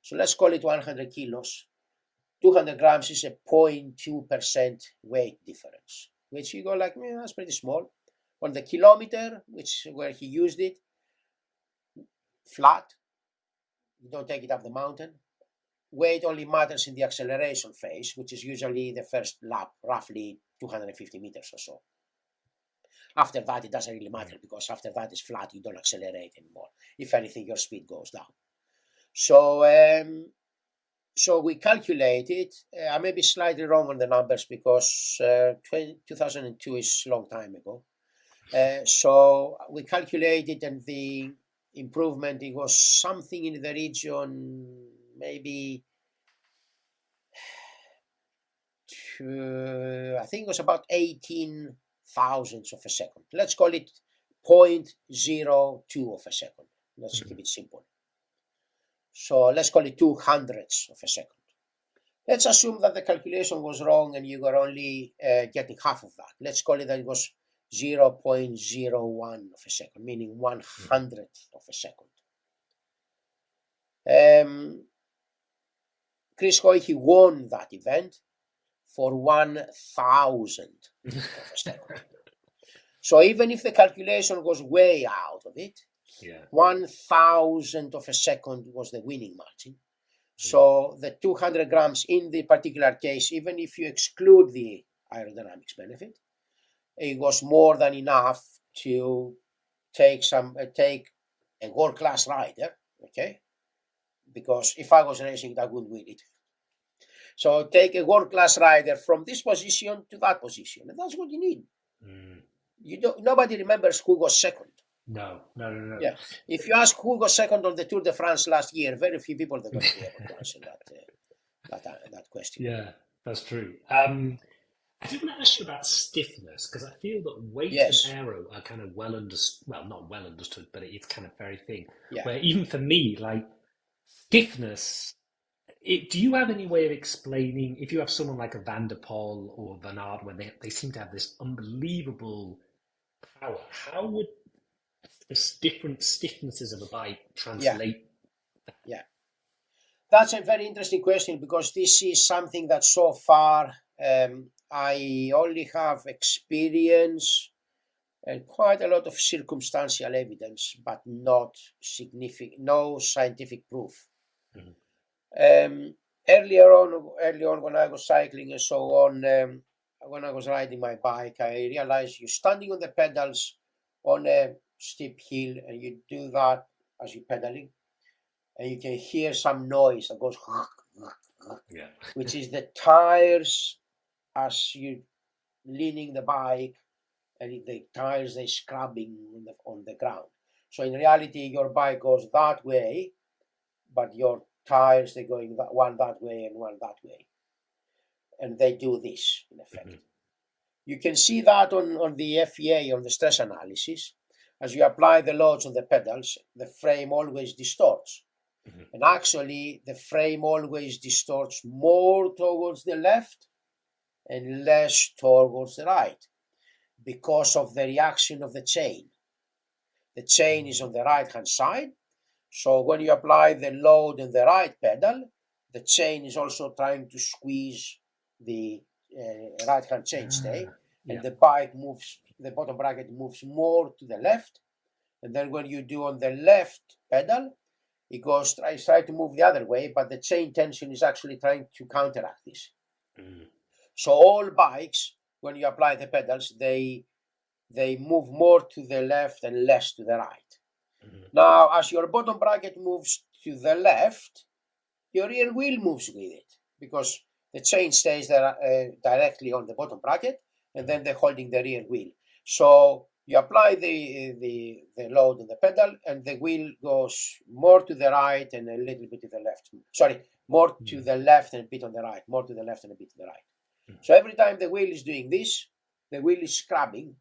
So let's call it 100 kilos. 200 grams is a 0.2% weight difference, which you go like, that's pretty small. On the kilometer, where he used it, flat, you don't take it up the mountain. Weight only matters in the acceleration phase, which is usually the first lap, roughly 250 meters or so. After that, it doesn't really matter, because after that is flat, you don't accelerate anymore. If anything, your speed goes down. So we calculated, I may be slightly wrong on the numbers, because 2002 is a long time ago. So we calculated, and the improvement, it was something in the region, maybe, I think it was about 18 thousandths of a second. Let's call it 0.02 of a second. Let's keep it simple. So let's call it 200ths of a second. Let's assume that the calculation was wrong and you were only getting half of that. Let's call it that it was 0.01 of a second, meaning 100th of a second. Chris Hoy, he won that event for 1,000th of a second. So even if the calculation was way out of it, 1,000th of a second was the winning margin. So the 200 grams in the particular case, even if you exclude the aerodynamics benefit, it was more than enough to take a world-class rider, okay? Because if I was racing it, I wouldn't win it. So take a world-class rider from this position to that position, and that's what you need. Nobody remembers who was second. No. Yeah. If you ask who got second on the Tour de France last year, very few people are going to be able to answer that question. Yeah, that's true. I didn't ask you about stiffness because I feel that weight and Yes. aero are kind of well understood. Well, not well understood, but it's kind of very thing. Yeah. Where even for me, like stiffness, do you have any way of explaining if you have someone like a Van der Poel or Van Aert where they seem to have this unbelievable power? How would the different stiffnesses of a bike Yeah. translate? Yeah. That's a very interesting question because this is something that so far I only have experience and quite a lot of circumstantial evidence, but not significant, no scientific proof. Mhm. Early on, when I was cycling and so on, when I was riding my bike, I realized you're standing on the pedals on a steep hill, and you do that as you're pedaling, and you can hear some noise that goes, Yeah. which is the tires as you leaning the bike, and the tires they scrubbing on the ground. So in reality, your bike goes that way, but your tires they're going one that way and one that way, and they do this in effect. Mhm. You can see that on the FEA, on the stress analysis. As you apply the loads on the pedals, the frame always distorts. Mhm. And actually, the frame always distorts more towards the left and less towards the right because of the reaction of the chain. The chain is on the right hand side. So when you apply the load on the right pedal, the chain is also trying to squeeze the right hand chainstay, and Yeah. the bike moves, the bottom bracket moves more to the left. And then when you do on the left pedal, it tries to move the other way, but the chain tension is actually trying to counteract this. Mhm. So all bikes, when you apply the pedals, they move more to the left and less to the right. Mhm. Now, as your bottom bracket moves to the left, your rear wheel moves with it because the chain stays there directly on the bottom bracket, and then they're holding the rear wheel. So you apply the load on the pedal, and the wheel goes more to the right and a little bit to the left. Sorry, more to the left and a bit on the right, more to the left and a bit to the right. So every time the wheel is doing this, the wheel is scrubbing,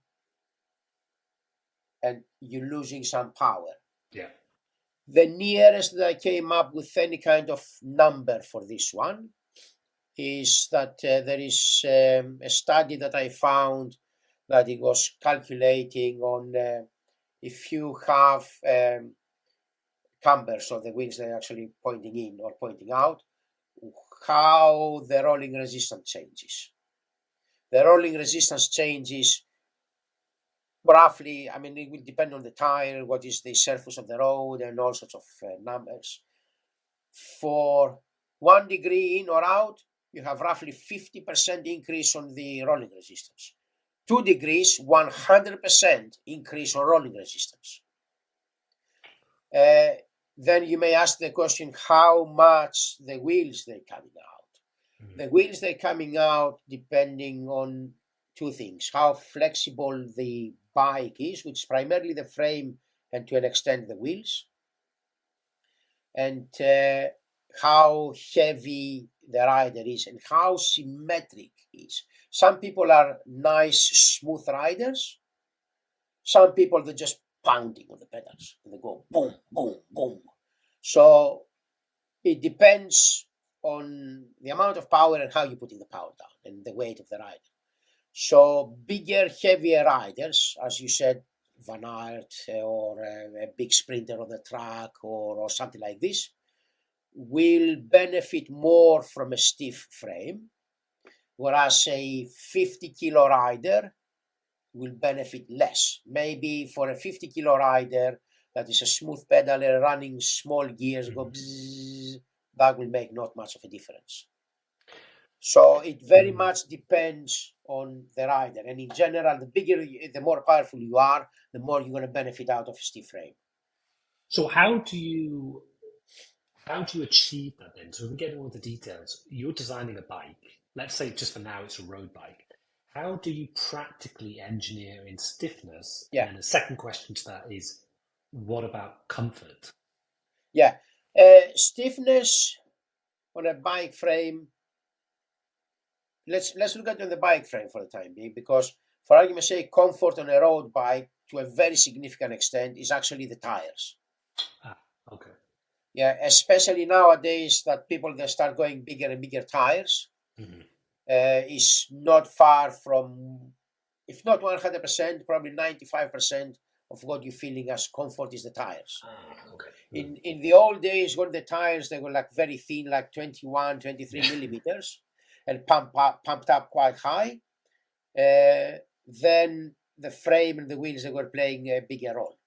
and you're losing some power. Yeah. The nearest that I came up with any kind of number for this one is that there is a study that I found that it was calculating on if you have camber, so the wheels are actually pointing in or pointing out, how the rolling resistance changes. The rolling resistance changes roughly, I mean, it will depend on the tire, what is the surface of the road, and all sorts of numbers. For 1 degree in or out, you have roughly 50% increase on the rolling resistance. 2 degrees, 100% increase on rolling resistance. Then you may ask the question, how much the wheels they coming out? The wheels they coming out depending on two things: how flexible the bike is, which is primarily the frame and to an extent the wheels, and how heavy the rider is and how symmetric it is. Some people are nice, smooth riders. Some people, they're just pounding on the pedals and they go boom, boom, boom. So it depends on the amount of power and how you're putting the power down and the weight of the rider. So bigger, heavier riders, as you said, Van Aert or a big sprinter on the track or something like this, will benefit more from a stiff frame, whereas a 50-kilo rider will benefit less. Maybe for a 50-kilo rider that is a smooth pedaler running small gears, go bzzz, that will make not much of a difference. So it very much depends on the rider. And in general, the more powerful you are, the more you're going to benefit out of a stiff frame. So how do you achieve that then? So we get into the details. You're designing a bike. Let's say just for now it's a road bike. how do you practically engineer in stiffness? Yeah. And the second question to that is, what about comfort? Yeah. Stiffness on a bike frame. Let's look at the bike frame for the time being, because for argument's sake, comfort on a road bike to a very significant extent is actually the tires. Okay. Yeah, especially nowadays that people they start going bigger and bigger tires. Mm-hmm. Is not far from, if not 100%, probably 95% of what you're feeling as comfort is the tires. Okay. In the old days, when the tires they were like very thin, like 21, 23 millimeters, and pumped up quite high, then the frame and the wheels they were playing a bigger role.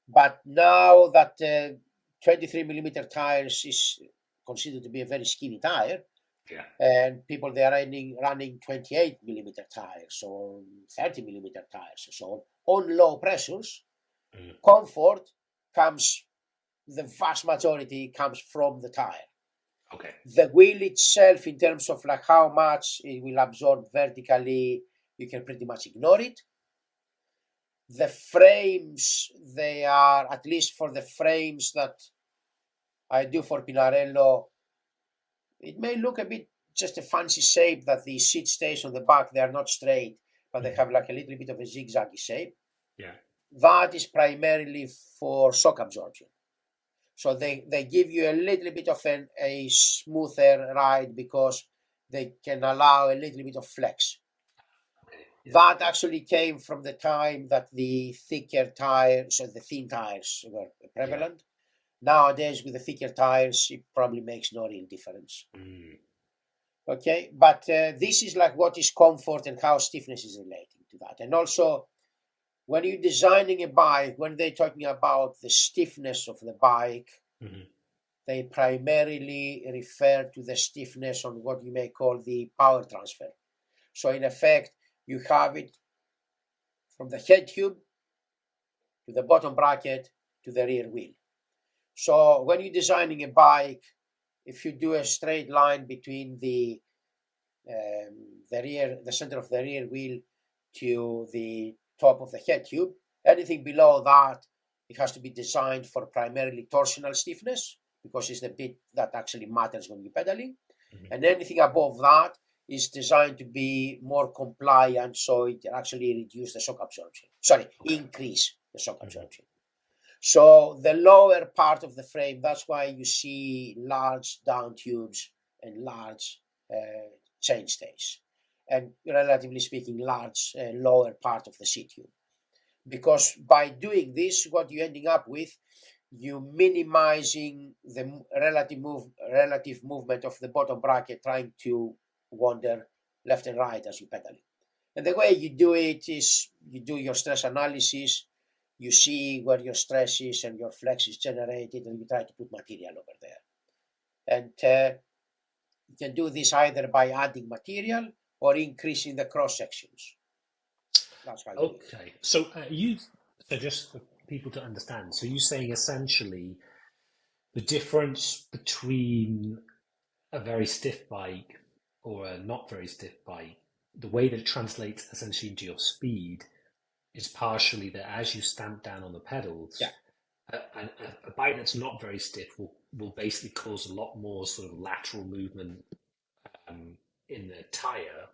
But now that 23 millimeter tires is considered to be a very skinny tire, Yeah. and people they are running 28 millimeter tires or 30 millimeter tires and so on low pressures, comfort comes, the vast majority comes from the tire. Okay. The wheel itself, in terms of like how much it will absorb vertically, you can pretty much ignore it. The frames, they are, at least for the frames that I do for Pinarello, it may look a bit just a fancy shape that the seat stays on the back. They are not straight, but they have like a little bit of a zigzaggy shape. Yeah. That is primarily for shock absorption. So they give you a little bit of a smoother ride because they can allow a little bit of flex. Yeah. That actually came from the time that the thicker tires, so the thin tires were prevalent. Yeah. Nowadays, with the thicker tires, it probably makes no real difference. Okay, but this is like what is comfort and how stiffness is relating to that. And also, when you're designing a bike, when they're talking about the stiffness of the bike, they primarily refer to the stiffness on what you may call the power transfer. So in effect, you have it from the head tube to the bottom bracket to the rear wheel. So when you're designing a bike, if you do a straight line between the center of the rear wheel to the top of the head tube, anything below that, it has to be designed for primarily torsional stiffness, because it's the bit that actually matters when you're pedaling. And anything above that is designed to be more compliant, so it actually reduce the shock absorption. Increase the shock absorption. So the lower part of the frame, that's why you see large down tubes and large chainstays, and relatively speaking, large lower part of the seat tube. Because by doing this, what you're ending up with, you minimizing the relative movement of the bottom bracket, trying to wander left and right as you pedal. And the way you do it is you do your stress analysis, you see where your stress is and your flex is generated, and you try to put material over there. And you can do this either by adding material or increasing the cross sections. That's how you do it. Okay, so so just for people to understand, so you're saying essentially the difference between a very stiff bike or a not very stiff bike, the way that it translates essentially into your speed is partially that as you stamp down on the pedals, a bike that's not very stiff will basically cause a lot more sort of lateral movement in the tire,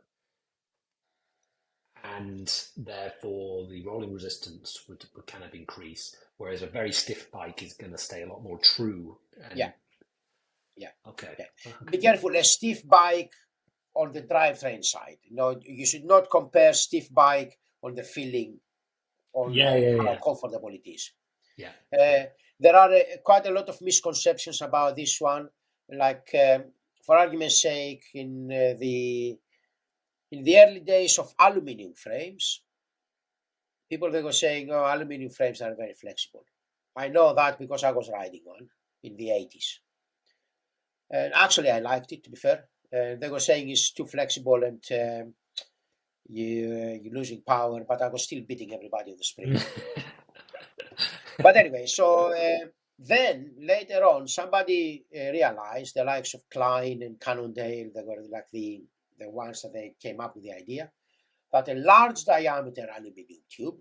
and therefore the rolling resistance would kind of increase, whereas a very stiff bike is going to stay a lot more true. And Okay. Be careful. A stiff bike on the drivetrain side. You should not compare stiff bike on the feeling on how comfortable it is. Yeah. There are quite a lot of misconceptions about this one. Like, for argument's sake, in the early days of aluminum frames, people they were saying, "Oh, aluminum frames are very flexible." I know that because I was riding one in the 80s. And actually, I liked it, to be fair. They were saying it's too flexible and you're losing power, but I was still beating everybody on the spring. But anyway, so then later on, somebody realized, the likes of Klein and Cannondale, they were like the ones that they came up with the idea, that a large diameter aluminum tube,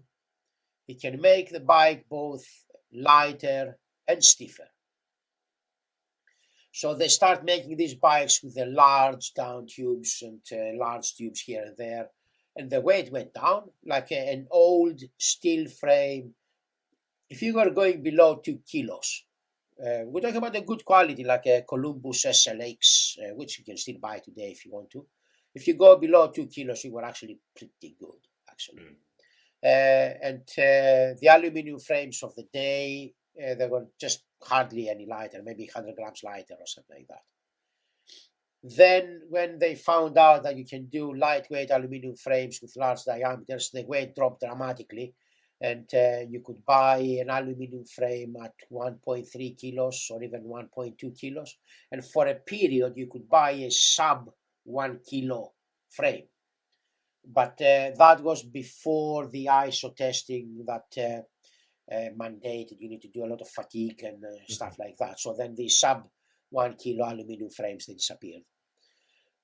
it can make the bike both lighter and stiffer. So they start making these bikes with the large down tubes and large tubes here and there, and the weight went down like an old steel frame. If you were going below 2 kilos, we're talking about a good quality like a Columbus SLX, which you can still buy today if you want to. If you go below 2 kilos, you were actually pretty good, actually. And the aluminum frames of the day, they were just hardly any lighter, maybe 100 grams lighter or something like that. Then when they found out that you can do lightweight aluminum frames with large diameters, the weight dropped dramatically, and you could buy an aluminum frame at 1.3 kilos or even 1.2 kilos. And for a period, you could buy a sub 1 kilo frame. But that was before the ISO testing that mandated you need to do a lot of fatigue and stuff like that. So then the sub 1 kilo aluminum frames, they disappeared.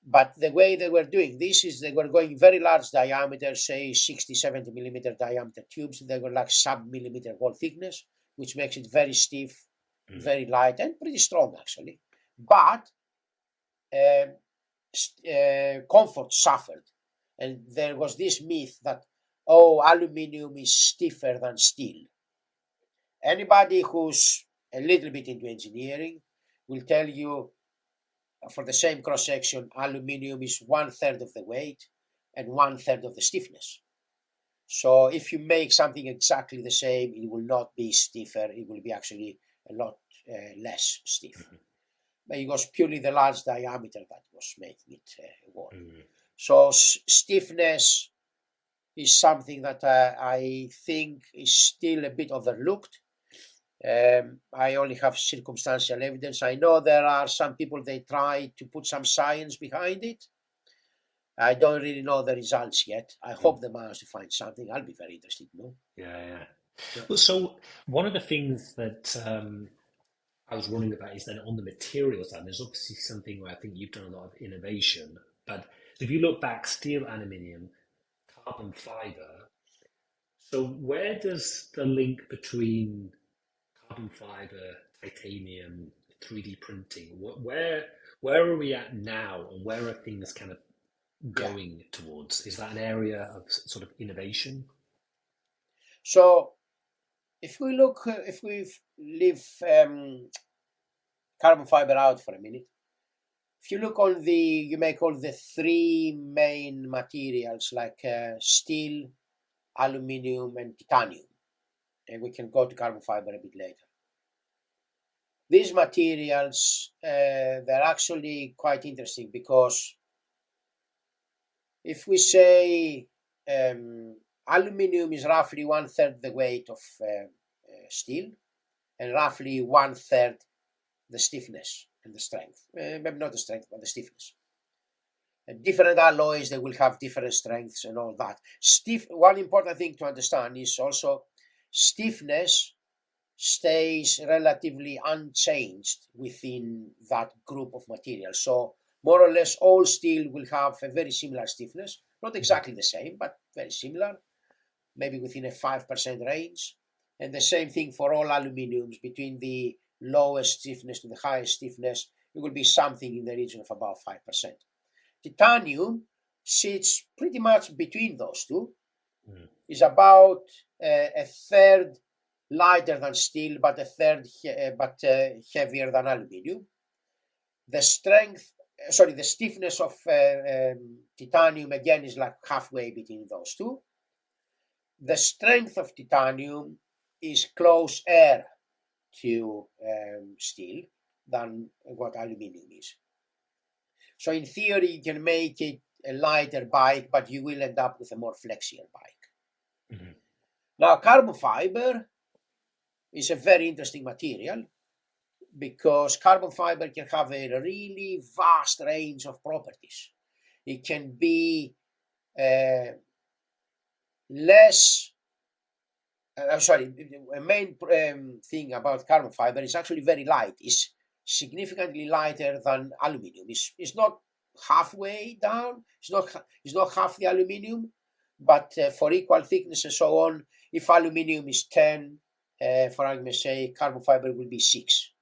But the way they were doing this is they were going very large diameter, say 60, 70 millimeter diameter tubes. They were like sub-millimeter wall thickness, which makes it very stiff, very light, and pretty strong actually. But comfort suffered. And there was this myth that, oh, aluminum is stiffer than steel. Anybody who's a little bit into engineering will tell you for the same cross-section, aluminum is 1/3 of the weight and 1/3 of the stiffness. So if you make something exactly the same, it will not be stiffer. It will be actually a lot less stiff. But it was purely the large diameter that was making it work. So stiffness is something that I think is still a bit overlooked. I only have circumstantial evidence. I know there are some people, they try to put some science behind it. I don't really know the results yet. I hope they manage to find something. I'll be very interested to know. Yeah. Well, so one of the things that I was wondering about is then on the material side, there's obviously something where I think you've done a lot of innovation. But if you look back, steel, aluminium, carbon fiber, so where does the link between carbon fiber, titanium, 3D printing, where are we at now, and where are things kind of going towards? Is that an area of sort of innovation? So if we leave carbon fiber out for a minute, if you look on you may call the three main materials like steel, aluminium, and titanium. And we can go to carbon fiber a bit later. These materials, they're actually quite interesting because if we say aluminium is roughly 1/3 the weight of steel and roughly 1/3 the stiffness and the strength. Maybe not the strength, but the stiffness. And different alloys, they will have different strengths and all that. One important thing to understand is also stiffness stays relatively unchanged within that group of materials. So more or less all steel will have a very similar stiffness, not exactly the same, but very similar, maybe within a 5% range. And the same thing for all aluminiums, between the lowest stiffness to the highest stiffness, it will be something in the region of about 5%. Titanium sits pretty much between those two. Is about a third lighter than steel, but a third heavier than aluminium. The stiffness of titanium again is like halfway between those two. The strength of titanium is closer to steel than what aluminium is. So in theory, you can make it a lighter bike, but you will end up with a more flexible bike. Now, carbon fiber is a very interesting material because carbon fiber can have a really vast range of properties. It can be a main thing about carbon fiber is actually very light. It's significantly lighter than aluminium. It's not halfway down. It's not half the aluminium, but for equal thickness and so on, if aluminium is 10, for argument's sake, carbon fiber will be 6.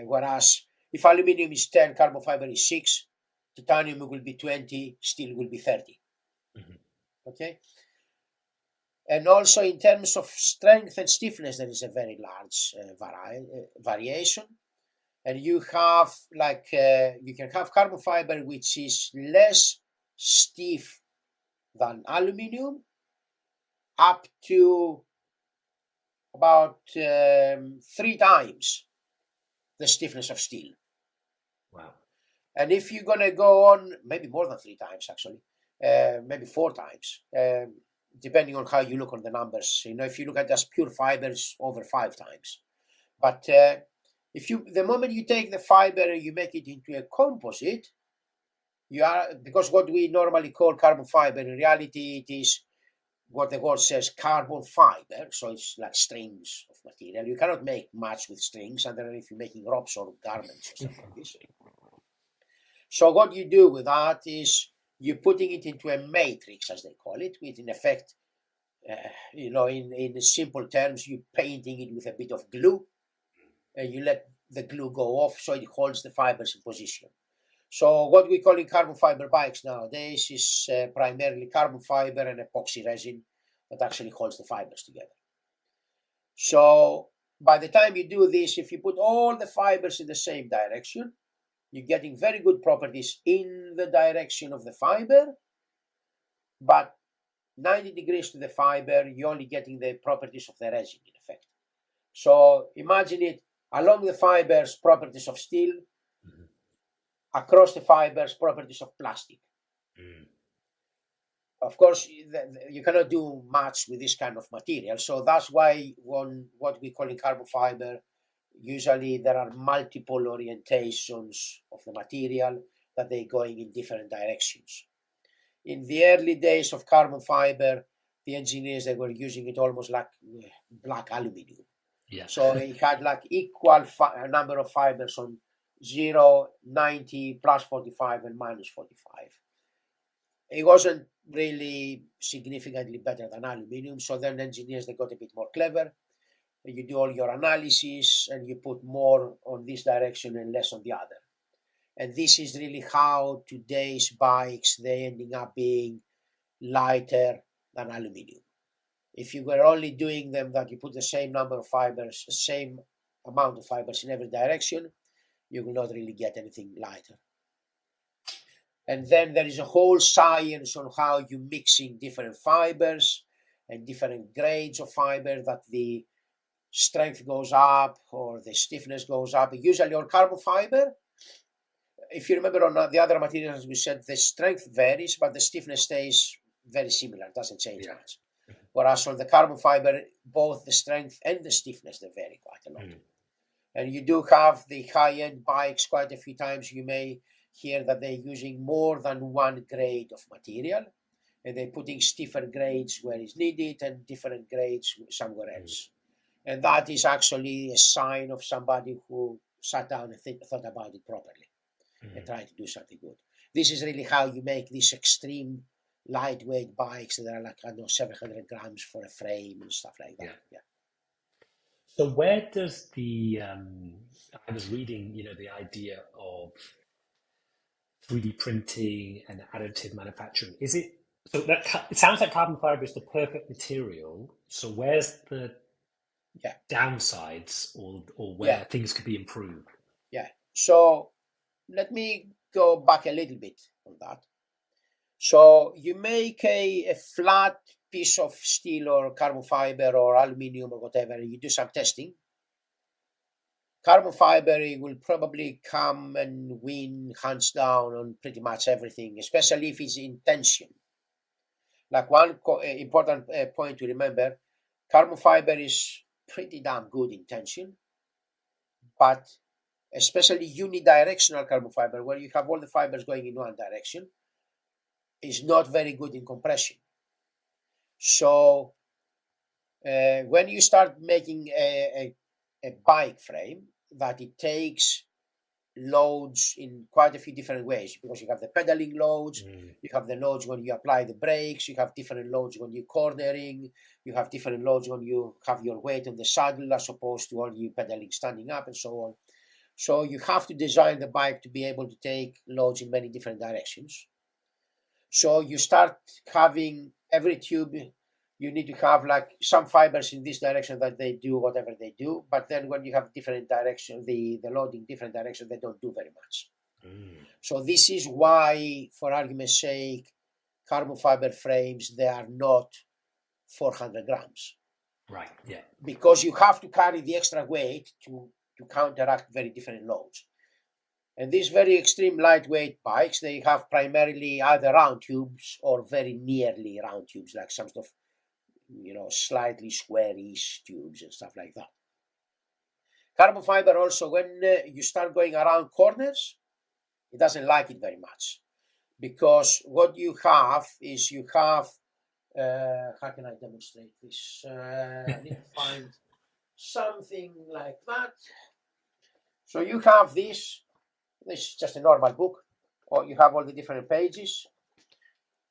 Whereas if aluminium is 10, carbon fiber is 6, titanium will be 20, steel will be 30. Okay? And also in terms of strength and stiffness, there is a very large variation. And you have you can have carbon fiber which is less stiff than aluminium, up to about 3 times the stiffness of steel. Wow. And if you're going to go on, maybe more than 3 times actually, maybe 4 times, depending on how you look on the numbers. If you look at just pure fibers, over 5 times. But the moment you take the fiber and you make it into a composite, because what we normally call carbon fiber, in reality it is what the word says, carbon fiber. So it's like strings of material. You cannot make much with strings other than if you're making ropes or garments or stuff like this. So what you do with that is you're putting it into a matrix, as they call it, with in effect, in simple terms, you're painting it with a bit of glue, and you let the glue go off so it holds the fibers in position. So what we call in carbon fiber bikes nowadays is primarily carbon fiber and epoxy resin that actually holds the fibers together. So by the time you do this, if you put all the fibers in the same direction, you're getting very good properties in the direction of the fiber, but 90 degrees to the fiber, you're only getting the properties of the resin in effect. So imagine it along the fibers, properties of steel, across the fibers, properties of plastic. Of course, you cannot do much with this kind of material. So that's why what we call in carbon fiber, usually there are multiple orientations of the material that they're going in different directions. In the early days of carbon fiber, the engineers, they were using it almost like black aluminium. Yeah. So it had like equal number of fibers on 0, 90, plus 45, and minus 45. It wasn't really significantly better than aluminium. So then engineers, they got a bit more clever. You do all your analysis and you put more on this direction and less on the other. And this is really how today's bikes, they ending up being lighter than aluminium. If you were only doing them that you put the same number of fibers, same amount of fibers in every direction, you will not really get anything lighter. And then there is a whole science on how you mixing different fibers and different grades of fiber that the strength goes up or the stiffness goes up. Usually on carbon fiber, if you remember on the other materials, as we said, the strength varies, but the stiffness stays very similar, doesn't change much. Whereas on the carbon fiber, both the strength and the stiffness, they vary quite a lot. And you do have the high-end bikes quite a few times. You may hear that they're using more than one grade of material, and they're putting stiffer grades where it's needed and different grades somewhere else. And that is actually a sign of somebody who sat down and thought about it properly and tried to do something good. This is really how you make these extreme lightweight bikes that are like, 700 grams for a frame and stuff like that. Yeah. So where does I was reading, the idea of 3D printing and additive manufacturing. It sounds like carbon fiber is the perfect material. So where's the downsides or where things could be improved? Yeah. So let me go back a little bit on that. So you make a flat piece of steel or carbon fiber or aluminium or whatever, and you do some testing. Carbon fiber will probably come and win hands down on pretty much everything, especially if it's in tension. Like one important point to remember, carbon fiber is pretty damn good in tension, but especially unidirectional carbon fiber, where you have all the fibers going in one direction, is not very good in compression. So when you start making a bike frame, that it takes loads in quite a few different ways, because you have the pedaling loads, you have the loads when you apply the brakes, you have different loads when you're cornering, you have different loads when you have your weight on the saddle as opposed to only pedaling standing up and so on. So you have to design the bike to be able to take loads in many different directions. So you start having every tube, you need to have like some fibers in this direction that they do whatever they do, but then when you have different direction, the loading different direction, they don't do very much. So this is why, for argument's sake, carbon fiber frames, they are not 400 grams. Right, yeah. Because you have to carry the extra weight to counteract very different loads. And these very extreme lightweight bikes, they have primarily either round tubes or very nearly round tubes, like some sort of, slightly squarish tubes and stuff like that. Carbon fiber also, when you start going around corners, it doesn't like it very much, because what you have is how can I demonstrate this? I need to find something like that. So you have this is just a normal book, or you have all the different pages,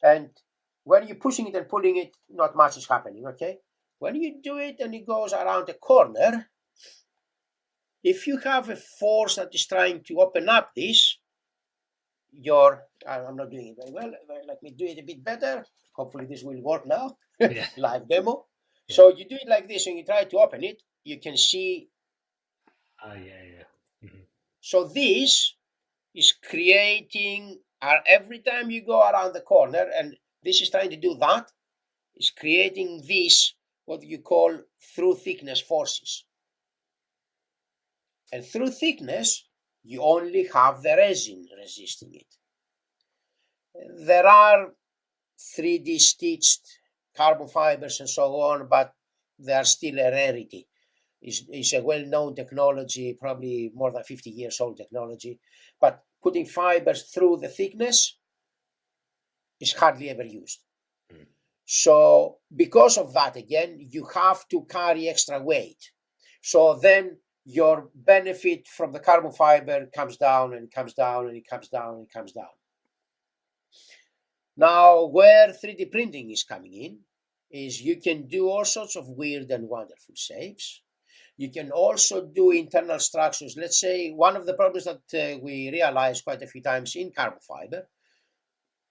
and when you're pushing it and pulling it, not much is happening, okay? When you do it and it goes around a corner, if you have a force that is trying to open up this, I'm not doing it very well, let me do it a bit better. Hopefully this will work now. Yeah. Live demo. Yeah. So you do it like this and you try to open it, you can see. So this is creating, every time you go around the corner, and this is trying to do that, is creating this, what you call through thickness forces. And through thickness, you only have the resin resisting it. There are 3D stitched carbon fibers and so on, but they are still a rarity. It's a well-known technology, probably more than 50 years old technology, but putting fibers through the thickness is hardly ever used. So because of that, again, you have to carry extra weight. So then your benefit from the carbon fiber comes down and comes down and it comes down and it comes down. Now, where 3D printing is coming in is you can do all sorts of weird and wonderful shapes. You can also do internal structures. Let's say one of the problems that we realize quite a few times in carbon fiber,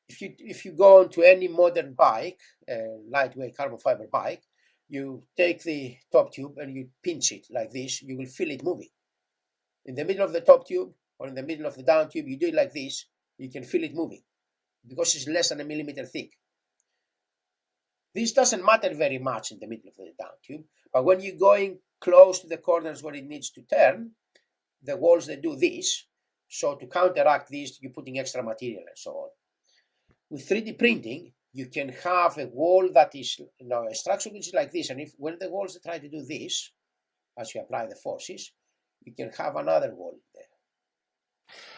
if you go onto any modern bike, lightweight carbon fiber bike, you take the top tube and you pinch it like this, you will feel it moving. In the middle of the top tube or in the middle of the down tube, you do it like this, you can feel it moving because it's less than a millimeter thick. This doesn't matter very much in the middle of the down tube, but when you're going close to the corners where it needs to turn, the walls, they do this. So to counteract this, you're putting extra material and so on. With 3D printing, you can have a wall that is, a structure which is like this, and when the walls try to do this, as you apply the forces, you can have another wall in there.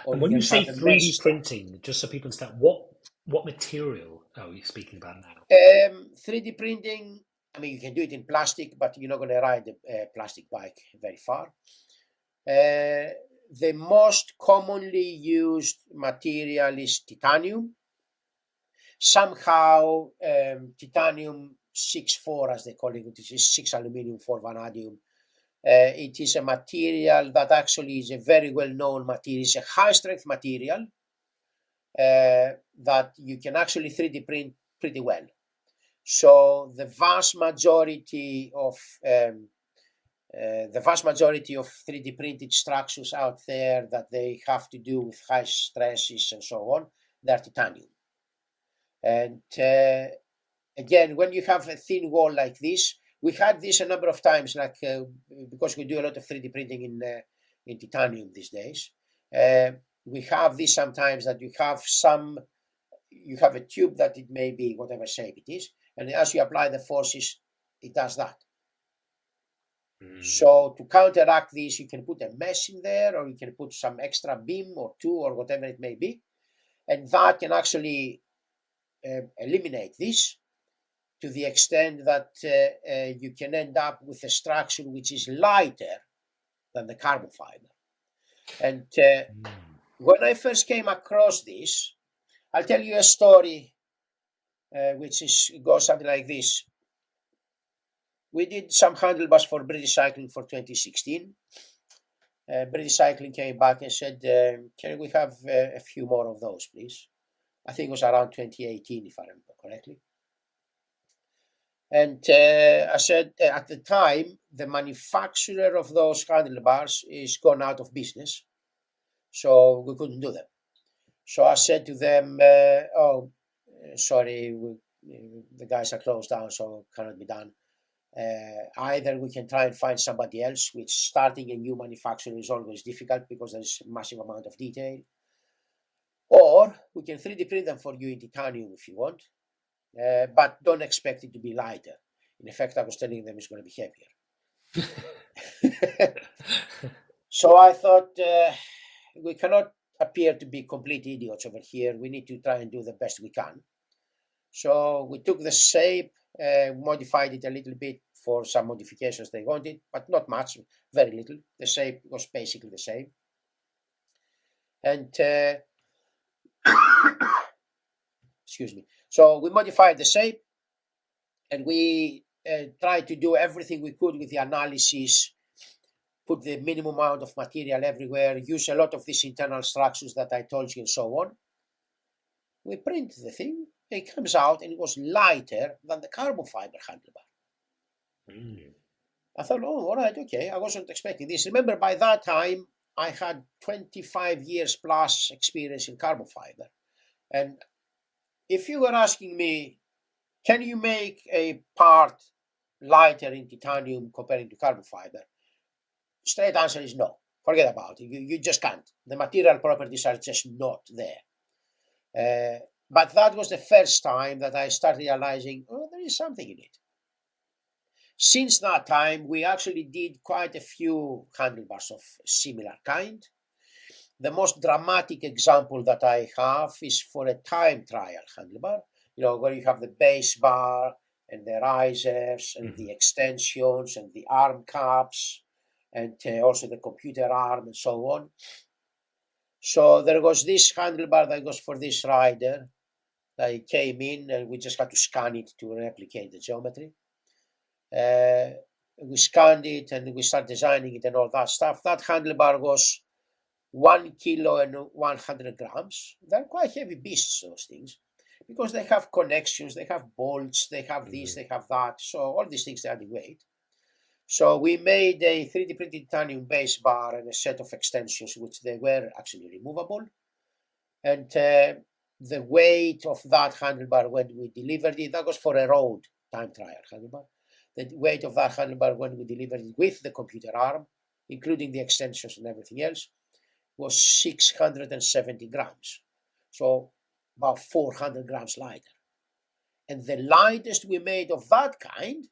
Or and when you say 3D printing, just so people understand, what material are we speaking about now? 3D printing, you can do it in plastic, but you're not going to ride a plastic bike very far. The most commonly used material is titanium. Somehow, titanium 6-4, as they call it, which is 6 aluminum, 4 vanadium. It is a material that actually is a very well-known material. It's a high-strength material that you can actually 3D print pretty well. So the vast majority of 3D printed structures out there that they have to do with high stresses and so on, they're titanium. And again, when you have a thin wall like this, we had this a number of times, because we do a lot of 3D printing in titanium these days. We have this sometimes that you have a tube that it may be whatever shape it is, and as you apply the forces, it does that. So to counteract this, you can put a mesh in there, or you can put some extra beam or two or whatever it may be, and that can actually eliminate this to the extent that you can end up with a structure which is lighter than the carbon fiber. And when I first came across this, I'll tell you a story which goes something like this. We did some handlebars for British Cycling for 2016. British Cycling came back and said, can we have a few more of those, please? I think it was around 2018, if I remember correctly. And I said, at the time, the manufacturer of those handlebars is gone out of business, so we couldn't do them. So I said to them, sorry, the guys are closed down, so cannot be done. Either we can try and find somebody else, which starting a new manufacturer is always difficult because there's a massive amount of detail, or we can 3D print them for you in titanium if you want, but don't expect it to be lighter. In effect, I was telling them it's going to be heavier. So I thought we cannot appear to be complete idiots over here. We need to try and do the best we can. So we took the shape, modified it a little bit for some modifications they wanted, but not much, very little. The shape was basically the same. And excuse me. So we modified the shape, and we tried to do everything we could with the analysis, put the minimum amount of material everywhere, use a lot of these internal structures that I told you and so on. We print the thing, it comes out, and it was lighter than the carbon fiber handlebar. I thought, oh, all right, okay, I wasn't expecting this. Remember, by that time, I had 25 years plus experience in carbon fiber. And if you were asking me, can you make a part lighter in titanium comparing to carbon fiber? Straight answer is no. Forget about it. You just can't. The material properties are just not there. But that was the first time that I started realizing, oh, there is something in it. Since that time, we actually did quite a few handlebars of similar kind. The most dramatic example that I have is for a time trial handlebar, where you have the base bar and the risers and the extensions and the arm caps and also the computer arm and so on. So there was this handlebar that was for this rider that came in, and we just had to scan it to replicate the geometry. We scanned it and we started designing it and all that stuff. That handlebar was 1 kilo and 100 grams. They're quite heavy beasts, those things, because they have connections, they have bolts, they have this, they have that. So all these things, they add weight. So we made a 3D printed titanium base bar and a set of extensions, which they were actually removable. And the weight of that handlebar when we delivered it, that was for a road time trial handlebar. The weight of that handlebar when we delivered it with the computer arm, including the extensions and everything else, was 670 grams. So about 400 grams lighter. And the lightest we made of that kind,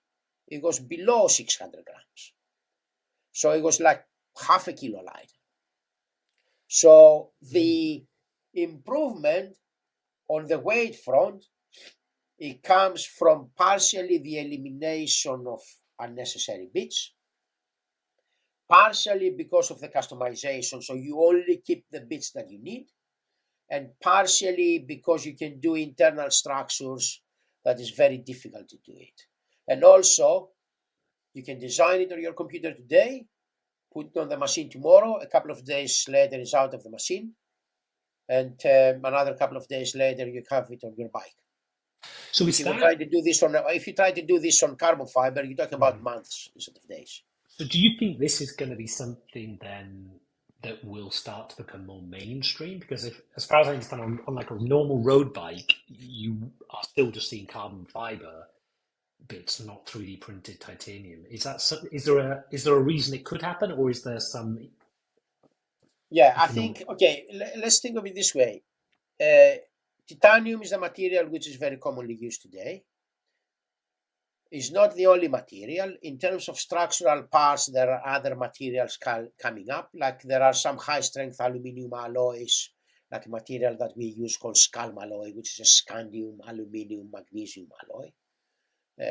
it was below 600 grams. So it was like half a kilo lighter. So the improvement on the weight front, it comes from partially the elimination of unnecessary bits, partially because of the customization, so you only keep the bits that you need, and partially because you can do internal structures that is very difficult to do it. And also, you can design it on your computer today, put it on the machine tomorrow, a couple of days later it's out of the machine, and another couple of days later you have it on your bike. So if you try to do this on carbon fiber, you're talking about months instead of days. So do you think this is going to be something then that will start to become more mainstream? Because as far as I understand, on like a normal road bike, you are still just seeing carbon fiber bits, not 3D printed titanium. Is there a reason it could happen, or is there some? Yeah, I think, okay, let's think of it this way. Titanium is a material which is very commonly used today. It's not the only material. In terms of structural parts, there are other materials coming up, like there are some high-strength aluminum alloys, like a material that we use called scalm alloy, which is a scandium, aluminum, magnesium alloy.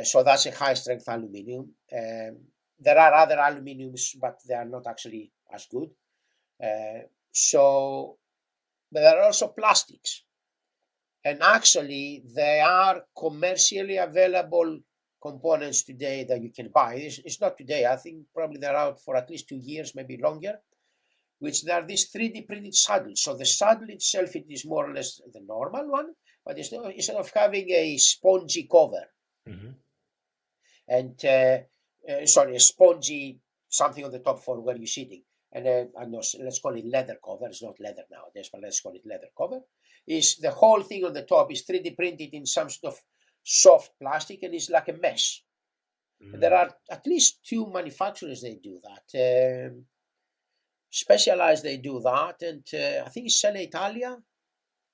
So that's a high-strength aluminum. There are other aluminiums, but they are not actually as good. So there are also plastics. And actually, there are commercially available components today that you can buy. It's not today. I think probably they're out for at least 2 years, maybe longer, which are these 3D printed saddles. So the saddle itself, it is more or less the normal one, but instead of having a spongy cover, and a spongy something on the top for where you're sitting, and I know, let's call it leather cover. It's not leather nowadays, but let's call it leather cover. Is the whole thing on the top is 3D printed in some sort of soft plastic, and it's like a mesh. There are at least 2 manufacturers they do that. Specialized they do that, and I think it's Selle Italia.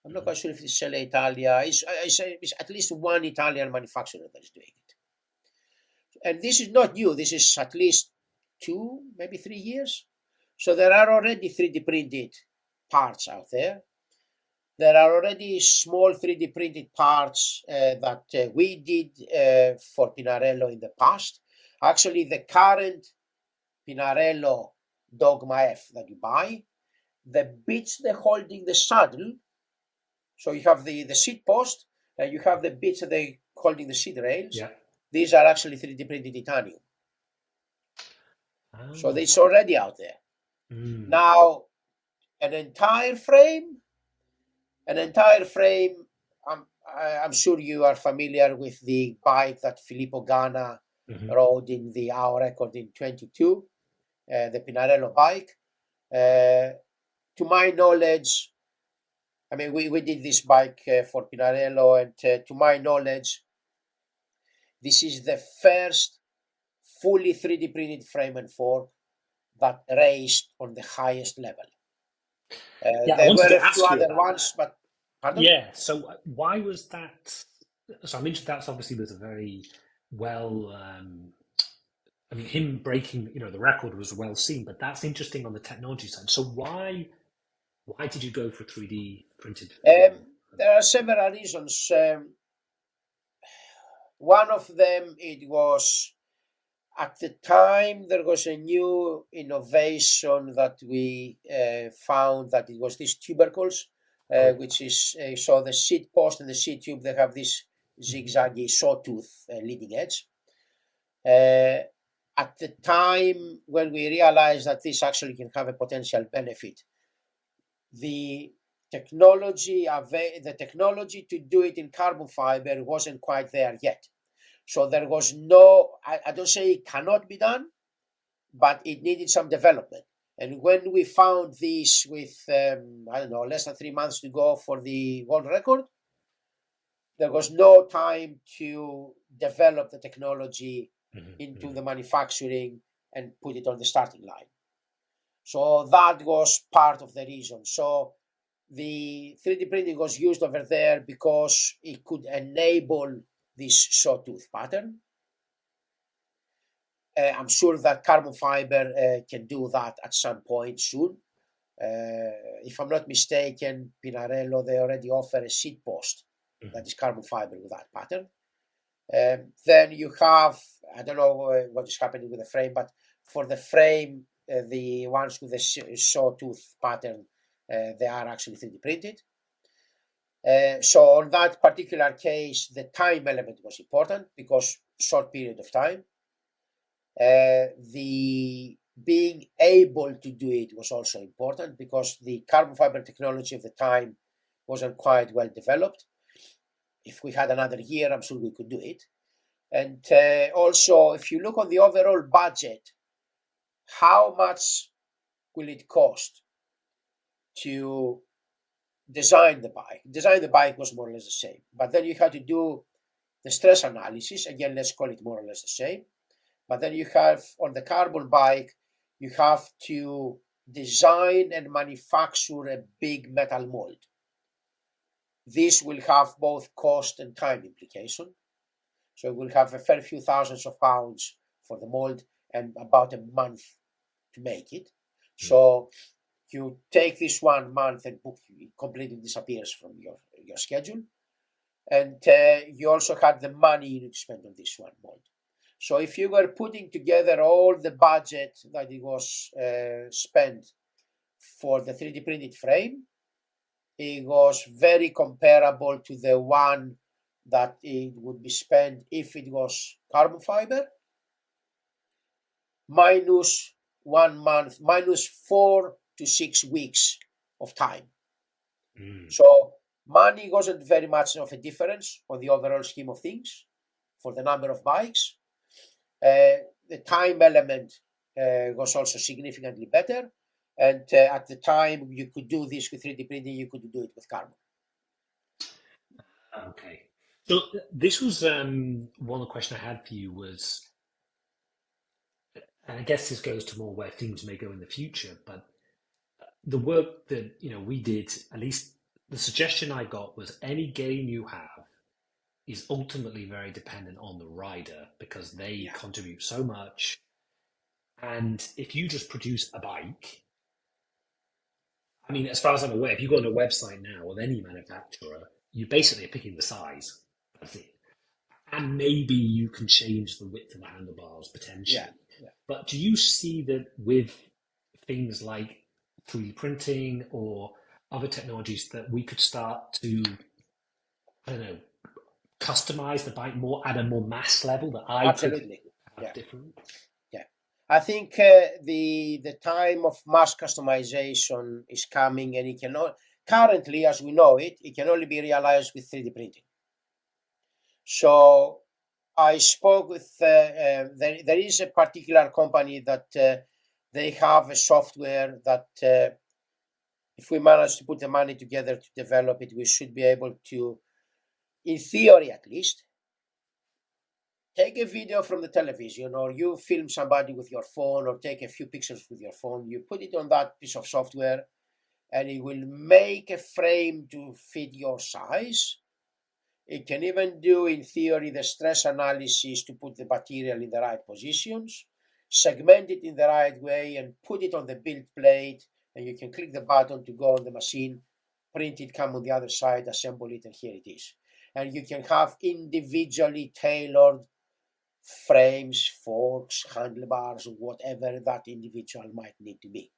I'm not quite sure if it's Selle Italia. It's at least one Italian manufacturer that is doing it. And this is not new. This is at least 2, maybe 3 years. So there are already 3D printed parts out there. There are already small 3D printed parts that we did for Pinarello in the past. Actually, the current Pinarello Dogma F that you buy, the bits they're holding the saddle, so you have the seat post, and you have the bits that they're holding the seat rails. Yeah. These are actually 3D printed titanium. So it's already out there. Now, an entire frame, I'm sure you are familiar with the bike that Filippo Ganna rode in the hour record in 22, the Pinarello bike. To my knowledge, I mean, we did this bike for Pinarello, and to my knowledge, this is the first fully 3D printed frame and fork that raced on the highest level. There were a few other ones, but pardon? Yeah. So why was that? So I mentioned that obviously was a very well. I mean, him breaking, the record was well seen, but that's interesting on the technology side. So why did you go for 3D printed? There are several reasons. One of them, it was at the time there was a new innovation that we found, that it was these tubercles, which is so the seat post and the seat tube, they have this zigzaggy sawtooth leading edge. At the time when we realized that this actually can have a potential benefit, the technology to do it in carbon fiber wasn't quite there yet. So there was no, I don't say it cannot be done, but it needed some development. And when we found this with, less than 3 months to go for the world record, there was no time to develop the technology into the manufacturing and put it on the starting line. So that was part of the reason. So the 3D printing was used over there because it could enable this sawtooth pattern. I'm sure that carbon fiber can do that at some point soon. If I'm not mistaken, Pinarello, they already offer a seat post that is carbon fiber with that pattern. Then you have, I don't know what is happening with the frame, but for the frame, the ones with the sawtooth pattern, they are actually 3D printed. So on that particular case, the time element was important because short period of time. The being able to do it was also important because the carbon fiber technology of the time wasn't quite well developed. If we had another year, I'm sure we could do it. And also, if you look on the overall budget, how much will it cost to design the bike? Design the bike was more or less the same, but then you had to do the stress analysis. Again, let's call it more or less the same. But then you have, on the carbon bike, you have to design and manufacture a big metal mold. This will have both cost and time implication. So it will have a fair few thousands of pounds for the mold and about a month to make it. So you take this 1 month and it completely disappears from your schedule. And you also had the money you need to spend on this one mold. So if you were putting together all the budget that it was spent for the 3D printed frame, it was very comparable to the one that it would be spent if it was carbon fiber, minus 1 month, minus 4 to 6 weeks of time. So money wasn't very much of a difference on the overall scheme of things for the number of bikes. The time element was also significantly better. And at the time, you could do this with 3D printing, you could do it with carbon. Okay. So this was one of the questions I had for you was, and I guess this goes to more where things may go in the future, but the work that we did, at least the suggestion I got was any game you have is ultimately very dependent on the rider because they contribute so much. And if you just produce a bike, I mean, as far as I'm aware, if you go on a website now of any manufacturer, you basically are picking the size. That's it. And maybe you can change the width of the handlebars potentially. Yeah. But do you see that with things like 3D printing or other technologies that we could start to, I don't know, customize the bike more at a more mass level that I Absolutely. could have different? Yeah. I think the time of mass customization is coming, and it cannot, currently, as we know it, it can only be realized with 3D printing. So I spoke with, there is a particular company that they have a software that if we manage to put the money together to develop it, we should be able to, in theory at least, take a video from the television, or you film somebody with your phone, or take a few pictures with your phone, you put it on that piece of software, and it will make a frame to fit your size. It can even do, in theory, the stress analysis to put the material in the right positions, segment it in the right way, and put it on the build plate, and you can click the button to go on the machine, print it, come on the other side, assemble it, and here it is. And you can have individually tailored frames, forks, handlebars, whatever that individual might need to be.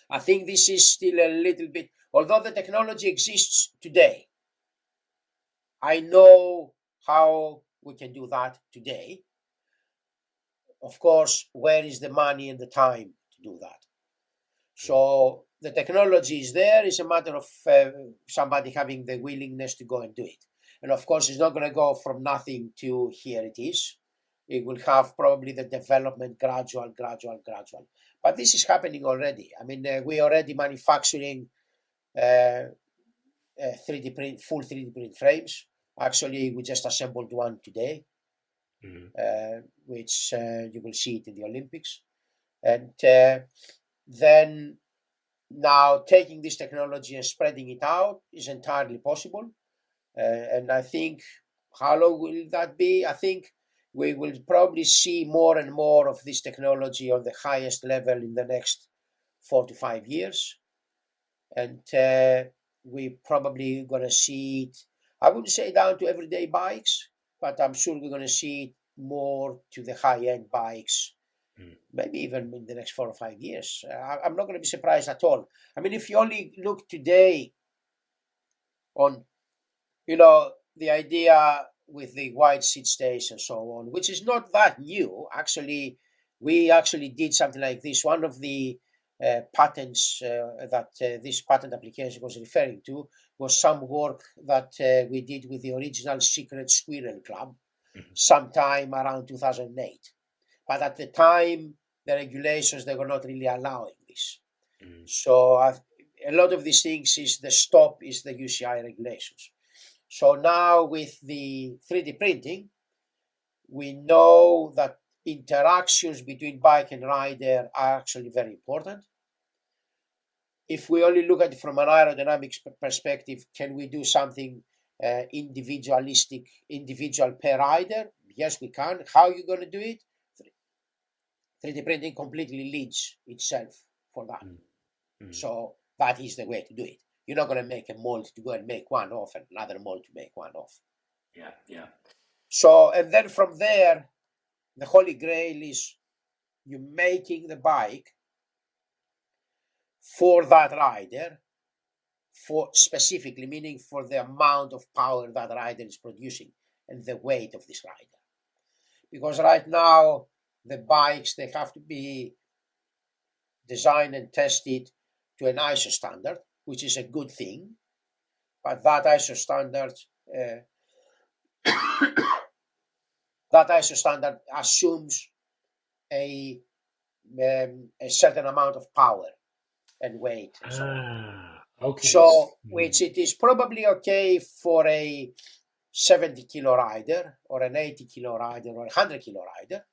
I think this is still a little bit, although the technology exists today, I know how we can do that today. Of course, where is the money and the time to do that? So the technology is there. It's a matter of somebody having the willingness to go and do it. And of course, it's not going to go from nothing to here it is. It will have probably the development gradual. But this is happening already. I mean, we're already manufacturing 3D print, full 3D print frames. Actually, we just assembled one today, which you will see it in the Olympics. And then now taking this technology and spreading it out is entirely possible. And I think, how long will that be? I think we will probably see more and more of this technology on the highest level in the next 4 to 5 years. And we're probably going to see it, I wouldn't say down to everyday bikes, but I'm sure we're going to see it more to the high-end bikes, maybe even in the next 4 or 5 years. I'm not going to be surprised at all. I mean, if you only look today on, the idea with the wide seat stays and so on, which is not that new. Actually, we actually did something like this. One of the patents that this patent application was referring to was some work that we did with the original Secret Squirrel Club sometime around 2008. But at the time, the regulations, they were not really allowing this. So a lot of these things is the stop is the UCI regulations. So now with the 3D printing, we know that interactions between bike and rider are actually very important. If we only look at it from an aerodynamics perspective, can we do something individualistic, individual per rider? Yes, we can. How are you going to do it? 3D printing completely leads itself for that. So that is the way to do it. You're not going to make a mold to go and make one off and another mold to make one off. Yeah. So, and then from there, the holy grail is you making the bike for that rider, for specifically, meaning for the amount of power that rider is producing and the weight of this rider. Because right now, the bikes, they have to be designed and tested to an ISO standard, which is a good thing. But that ISO standard, assumes a certain amount of power and weight and so on. Okay. So, which it is probably okay for a 70 kilo rider or an 80 kilo rider or a 100 kilo rider.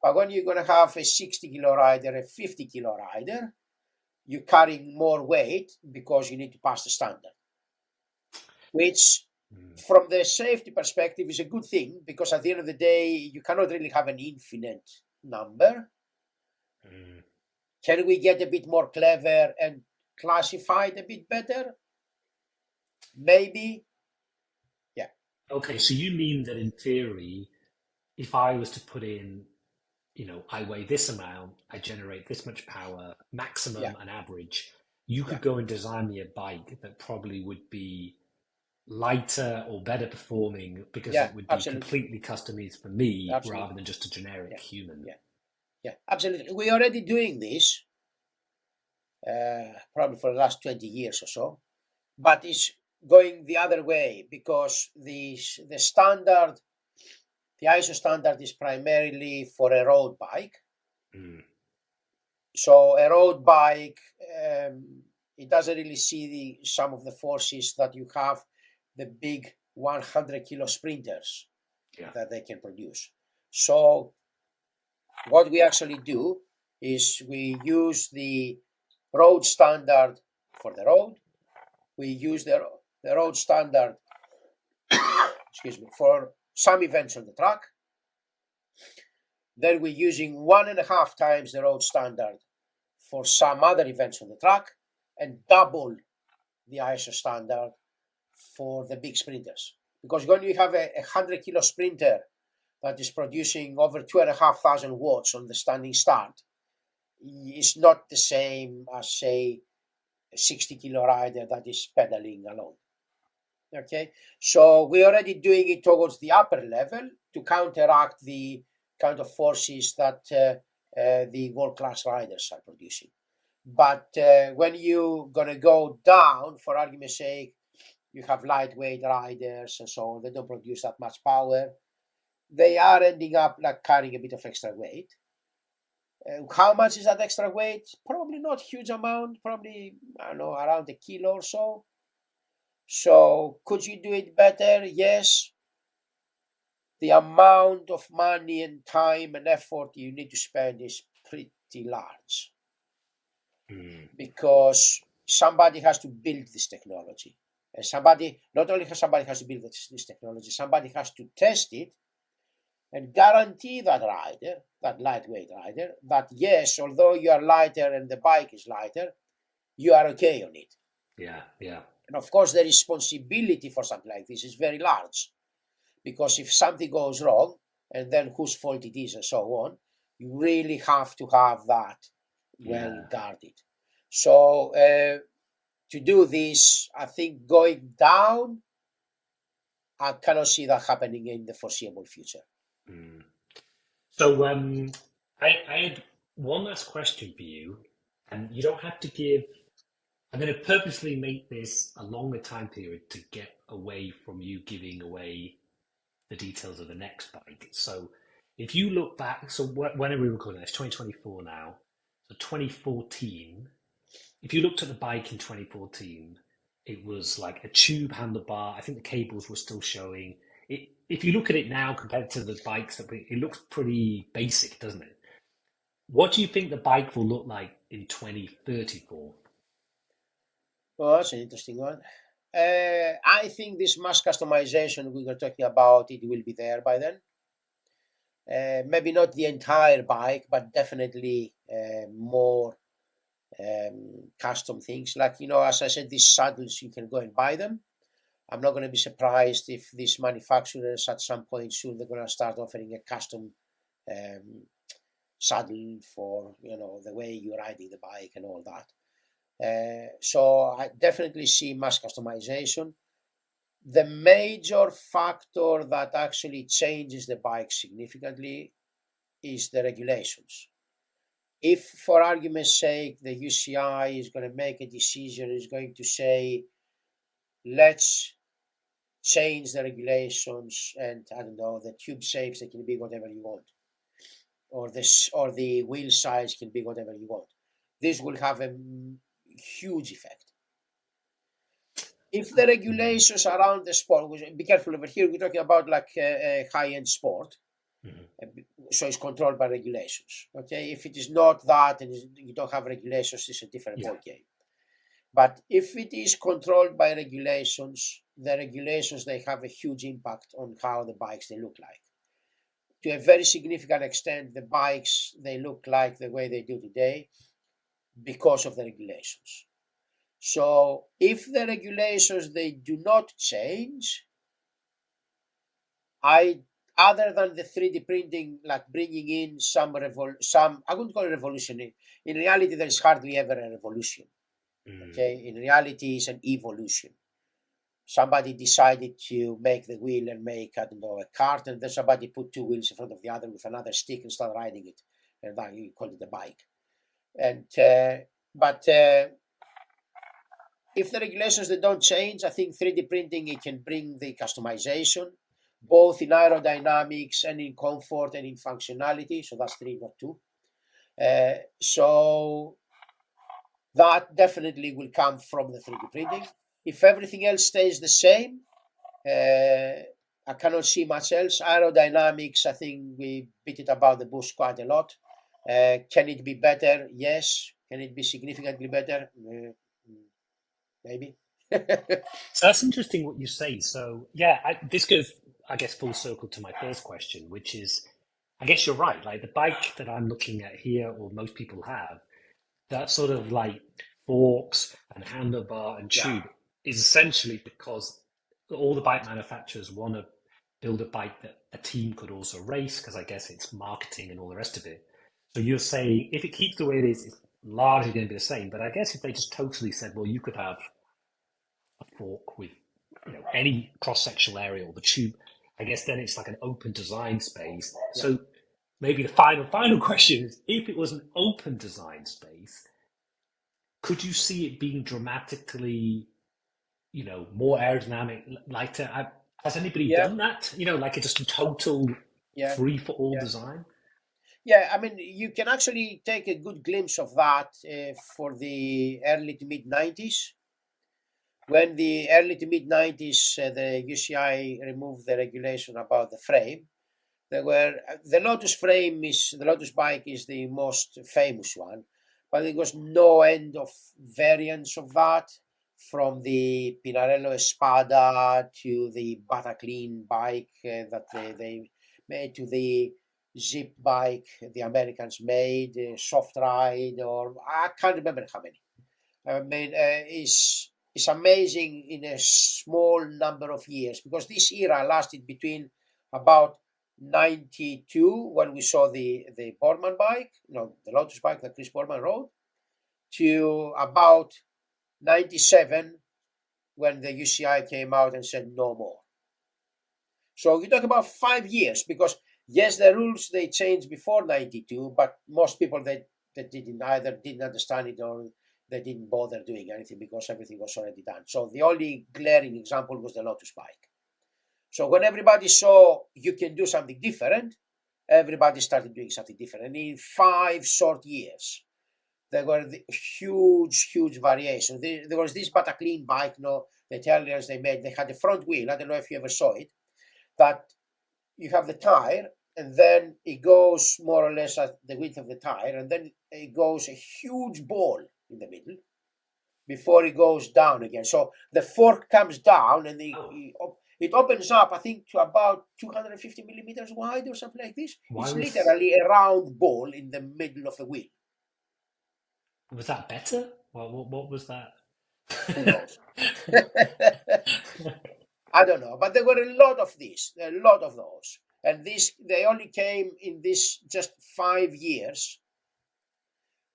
But when you're going to have a 60 kilo rider, a 50 kilo rider, you're carrying more weight because you need to pass the standard. Which, from the safety perspective, is a good thing, because at the end of the day, you cannot really have an infinite number. Can we get a bit more clever and classify it a bit better? Maybe. Yeah. Okay, so you mean that in theory, if I was to put in, I weigh this amount, I generate this much power, maximum and average, you could go and design me a bike that probably would be lighter or better performing, because it would be completely customized for me rather than just a generic human. Yeah, absolutely. We're already doing this, probably for the last 20 years or so, but it's going the other way, because the standard, the ISO standard, is primarily for a road bike. So a road bike, it doesn't really see some of the forces that you have the big 100 kilo sprinters that they can produce. So what we actually do is we use the road standard for the road. We use the road standard for some events on the track. Then we're using 1.5 times the road standard for some other events on the track, and double the ISO standard for the big sprinters. Because when you have a 100 kilo sprinter that is producing over 2,500 watts on the standing start, it's not the same as, say, a 60 kilo rider that is pedaling alone. Okay, so we're already doing it towards the upper level to counteract the kind of forces that the world-class riders are producing. But when you're going to go down, for argument's sake, you have lightweight riders and so on, they don't produce that much power. They are ending up like carrying a bit of extra weight. How much is that extra weight? Probably not huge amount, probably, I don't know, around 1 kilo or so. So could you do it better? Yes. The amount of money and time and effort you need to spend is pretty large. Because somebody has to build this technology. And not only has to build this technology, somebody has to test it and guarantee that rider, that lightweight rider, that yes, although you are lighter and the bike is lighter, you are okay on it. Yeah. And of course, the responsibility for something like this is very large, because if something goes wrong, and then whose fault it is and so on, you really have to have that well guarded. So to do this, I think going down, I cannot see that happening in the foreseeable future. So I had one last question for you, and you don't have to give. I'm going to purposely make this a longer time period to get away from you giving away the details of the next bike. So if you look back, so when are we recording this? 2024 now. So 2014, if you looked at the bike in 2014, it was like a tube handlebar. I think the cables were still showing. If you look at it now compared to the bikes, it looks pretty basic, doesn't it? What do you think the bike will look like in 2034? Well, that's an interesting one. I think this mass customization we were talking about, it will be there by then. Maybe not the entire bike, but definitely more custom things. Like, as I said, these saddles, you can go and buy them. I'm not going to be surprised if these manufacturers at some point soon, they're going to start offering a custom saddle for, the way you're riding the bike and all that. So I definitely see mass customization. The major factor that actually changes the bike significantly is the regulations. If, for argument's sake, the UCI is going to make a decision, is going to say, let's change the regulations, and I don't know, the tube shapes, they can be whatever you want, or the wheel size can be whatever you want. This will have a huge effect. If the regulations around the sport, be careful over here, we're talking about like a high-end sport, so it's controlled by regulations. Okay, if it is not that and you don't have regulations, it's a different ballgame. But if it is controlled by regulations, the regulations, they have a huge impact on how the bikes they look like. To a very significant extent, the bikes, they look like the way they do today because of the regulations. So if the regulations, they do not change, other than the 3D printing, like bringing in some, I wouldn't call it revolution. In reality, there is hardly ever a revolution. Okay, in reality, it's an evolution. Somebody decided to make the wheel and make, I don't know, a cart, and then somebody put two wheels in front of the other with another stick and start riding it, and then you call it a bike. And but if the regulations, they don't change, I think 3D printing, it can bring the customization, both in aerodynamics and in comfort and in functionality. So that's 3, not 2. So that definitely will come from the 3D printing. If everything else stays the same, I cannot see much else. Aerodynamics, I think we beat it about the bush quite a lot. Can it be better? Yes. Can it be significantly better? Maybe. So that's interesting what you say. So yeah, this goes, I guess, full circle to my first question, which is, I guess you're right. Like the bike that I'm looking at here, or most people have, that sort of like forks and handlebar and tube is essentially because all the bike manufacturers want to build a bike that a team could also race, because I guess it's marketing and all the rest of it. So you're saying if it keeps the way it is, it's largely going to be the same. But I guess if they just totally said, well, you could have a fork with any cross-sectional area or the tube, I guess then it's like an open design space. So maybe the final question is, if it was an open design space, could you see it being dramatically, more aerodynamic, lighter? Has anybody done that? Like just a total free-for-all design? Yeah, I mean, you can actually take a good glimpse of that for the early to mid-90s. When the early to mid-90s, the UCI removed the regulation about the frame. The Lotus bike is the most famous one, but there was no end of variants of that, from the Pinarello Espada to the Bataclan bike that they made, to the Zip bike the Americans made, Soft Ride, or I can't remember how many. I mean, it's amazing in a small number of years, because this era lasted between about 92, when we saw the Borman bike, the Lotus bike that Chris Borman rode, to about 97, when the UCI came out and said no more. So you talk about 5 years, because yes, the rules, they changed before 92, but most people that didn't understand it, or they didn't bother doing anything, because everything was already done. So the only glaring example was the Lotus bike. So when everybody saw you can do something different, everybody started doing something different. And in 5 short years, there were huge variations. There was this Bataclan bike, the Italians, they had a front wheel. I don't know if you ever saw it, that you have the tire, and then it goes more or less at the width of the tire, and then it goes a huge ball in the middle before it goes down again. So the fork comes down, and it opens up, I think, to about 250 millimeters wide or something like this. It's literally a round ball in the middle of the wheel. Was that better? Well, what was that? Who knows? I don't know, but there were a lot of those. And they only came in this just 5 years.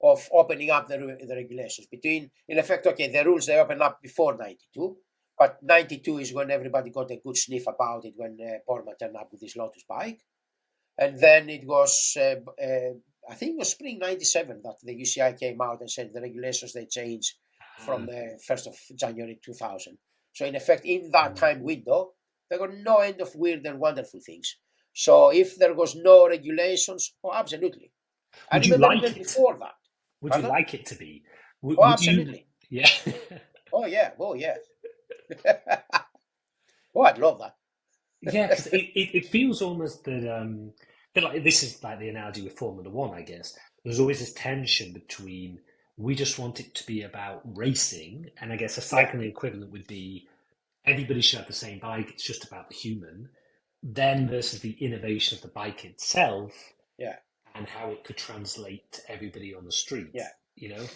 of opening up the regulations. In effect, okay, the rules, they opened up before 92, but 92 is when everybody got a good sniff about it, when Bormann turned up with his Lotus bike. And then it was, I think it was spring 97 that the UCI came out and said the regulations, they changed from the 1st of January 2000. So in effect, in that time window, there were no end of weird and wonderful things. So if there was no regulations, oh, absolutely. Would you like it? Before that. Would you like it to be? Absolutely. Yeah. Oh, yeah. Oh, yeah. Oh, I'd love that. Yeah, because it feels almost that, like, this is like the analogy with Formula One, I guess. There's always this tension between, we just want it to be about racing, and I guess a cycling equivalent would be everybody should have the same bike, it's just about the human, then versus the innovation of the bike itself, and how it could translate to everybody on the street, you know?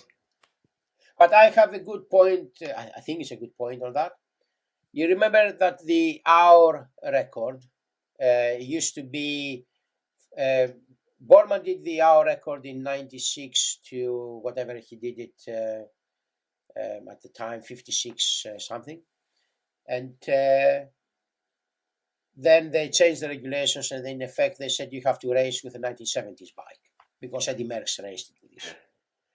But I have a good point, I think it's a good point on that. You remember that the hour record used to be, Bormann did the hour record in 96 to whatever he did it at the time, 56 something. And then they changed the regulations, and in effect they said you have to race with a 1970s bike, because Eddy Merckx raced it with this.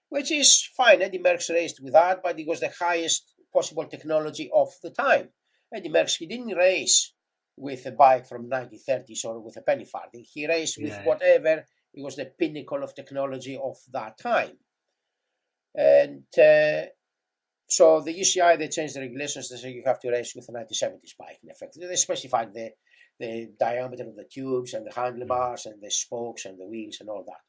Which is fine, Eddy Merckx raced with that, but it was the highest possible technology of the time. Eddy Merckx, he didn't race with a bike from 1930s or with a penny farthing. He raced with whatever, it was the pinnacle of technology of that time. And so the UCI, they changed the regulations. They say you have to race with a 1970s bike, in effect. They specified the diameter of the tubes and the handlebars and the spokes and the wheels and all that.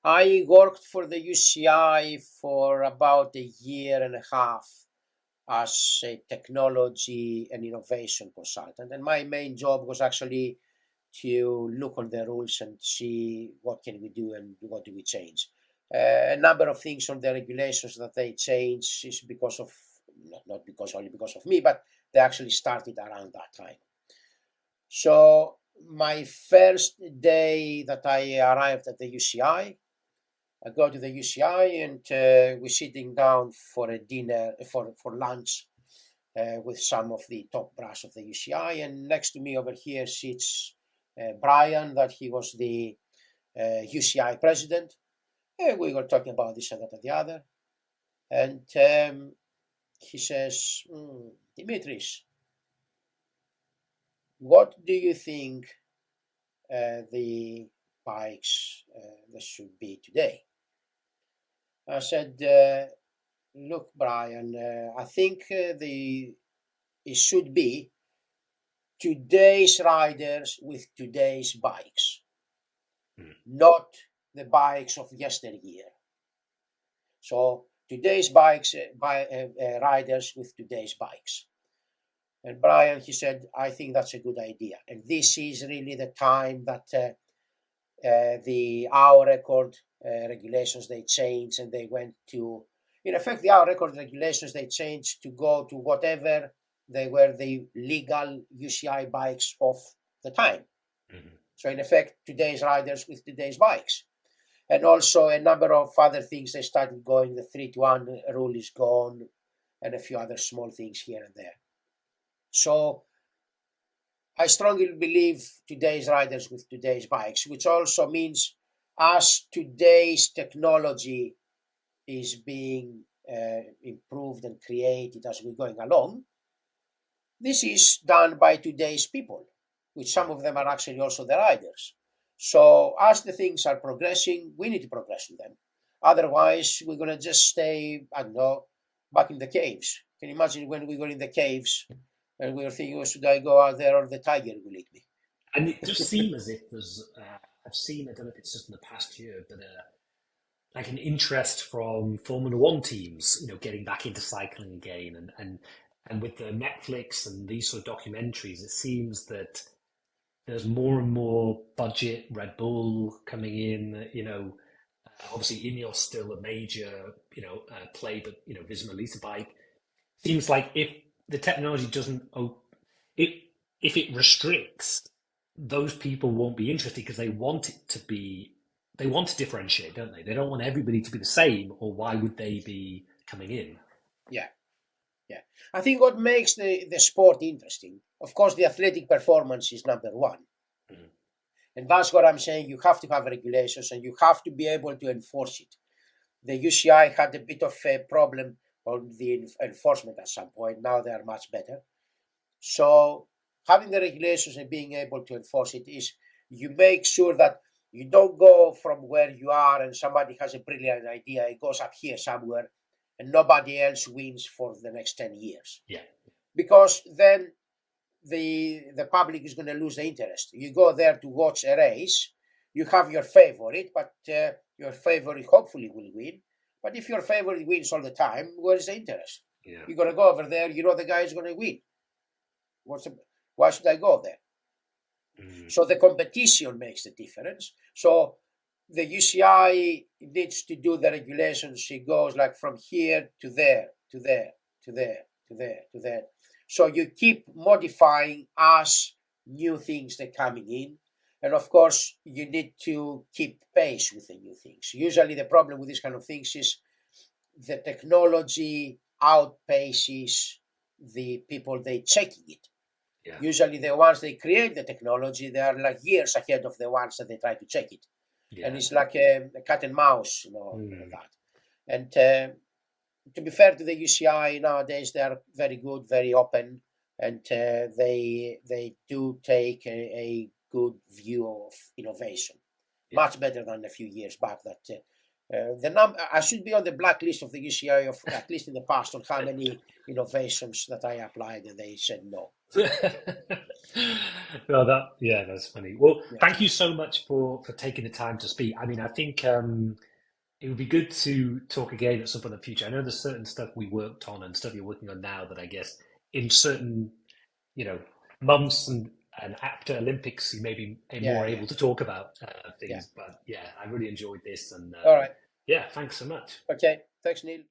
I worked for the UCI for about a year and a half as a technology and innovation consultant. And my main job was actually to look on the rules and see what can we do and what do we change. A number of things on the regulations that they change is because of, not because only because of me, but they actually started around that time. So my first day that I arrived at the UCI, I go to the UCI and we're sitting down for a dinner, for lunch with some of the top brass of the UCI. And next to me over here sits Brian, that he was the UCI president. And we were talking about this and that and the other. And he says, Dimitris, what do you think the bikes that should be today? I said, look, Brian, I think it should be today's riders with today's bikes, not the bikes of yesteryear. So today's bikes, riders with today's bikes. And Brian, he said, I think that's a good idea. And this is really the time that the hour record regulations, they changed, and they went to, in effect, the hour record regulations, they changed to go to whatever they were the legal UCI bikes of the time. So in effect, today's riders with today's bikes. And also a number of other things, they started going, the 3-to-1 rule is gone, and a few other small things here and there. So I strongly believe today's riders with today's bikes, which also means as today's technology is being improved and created as we're going along, this is done by today's people, which some of them are actually also the riders. So as the things are progressing, we need to progress with them. Otherwise, we're going to just stay, I don't know, back in the caves. Can you imagine when we were in the caves and we were thinking, should I go out there or the tiger will eat me? And it does seem as if there's, I've seen, I don't know if it's just in the past year, but like an interest from Formula One teams, getting back into cycling again. And with the Netflix and these sort of documentaries, it seems that there's more and more budget Red Bull coming in, obviously Ineos still a major, play, but, Visma Lease bike. Seems like if the technology doesn't, if it restricts, those people won't be interested because they want it to be they want to differentiate, don't they? They don't want everybody to be the same, or why would they be coming in? Yeah. I think what makes the sport interesting, of course, the athletic performance is number one. Mhm. And that's what I'm saying. You have to have regulations and you have to be able to enforce it. The UCI had a bit of a problem on the enforcement at some point. Now they are much better. So having the regulations and being able to enforce it is, you make sure that you don't go from where you are and somebody has a brilliant idea, it goes up here somewhere, and nobody else wins for the next 10 years. Yeah. Because then the public is going to lose the interest. You go there to watch a race, you have your favorite, but your favorite hopefully will win. But if your favorite wins all the time, where is the interest? Yeah. You're going to go over there, you know the guy is going to win. Why should I go there? Mm. So the competition makes the difference. So the UCI needs to do the regulations. It goes like from here to there, to there, to there, to there, to there. So you keep modifying as new things that are coming in. And of course, you need to keep pace with the new things. Usually the problem with these kind of things is the technology outpaces the people they checking it. Yeah. Usually the ones they create the technology, they are like years ahead of the ones that they try to check it. Yeah. And it's like a cat and mouse, Mm. that. And to be fair to the UCI nowadays, they are very good, very open, and they do take a good view of innovation, Yeah. much better than a few years back. That I should be on the blacklist of the UCI, of at least in the past, on how many innovations that I applied, and they said no. Well, that's funny. Well, Yeah. thank you so much for taking the time to speak. I mean, I think it would be good to talk again at some point in the future. I know there's certain stuff we worked on and stuff you're working on now that I guess in certain, months and after Olympics, you may be more able to talk about things. Yeah. But yeah, I really enjoyed this. And All right. yeah, thanks so much. Okay. Thanks, Neil.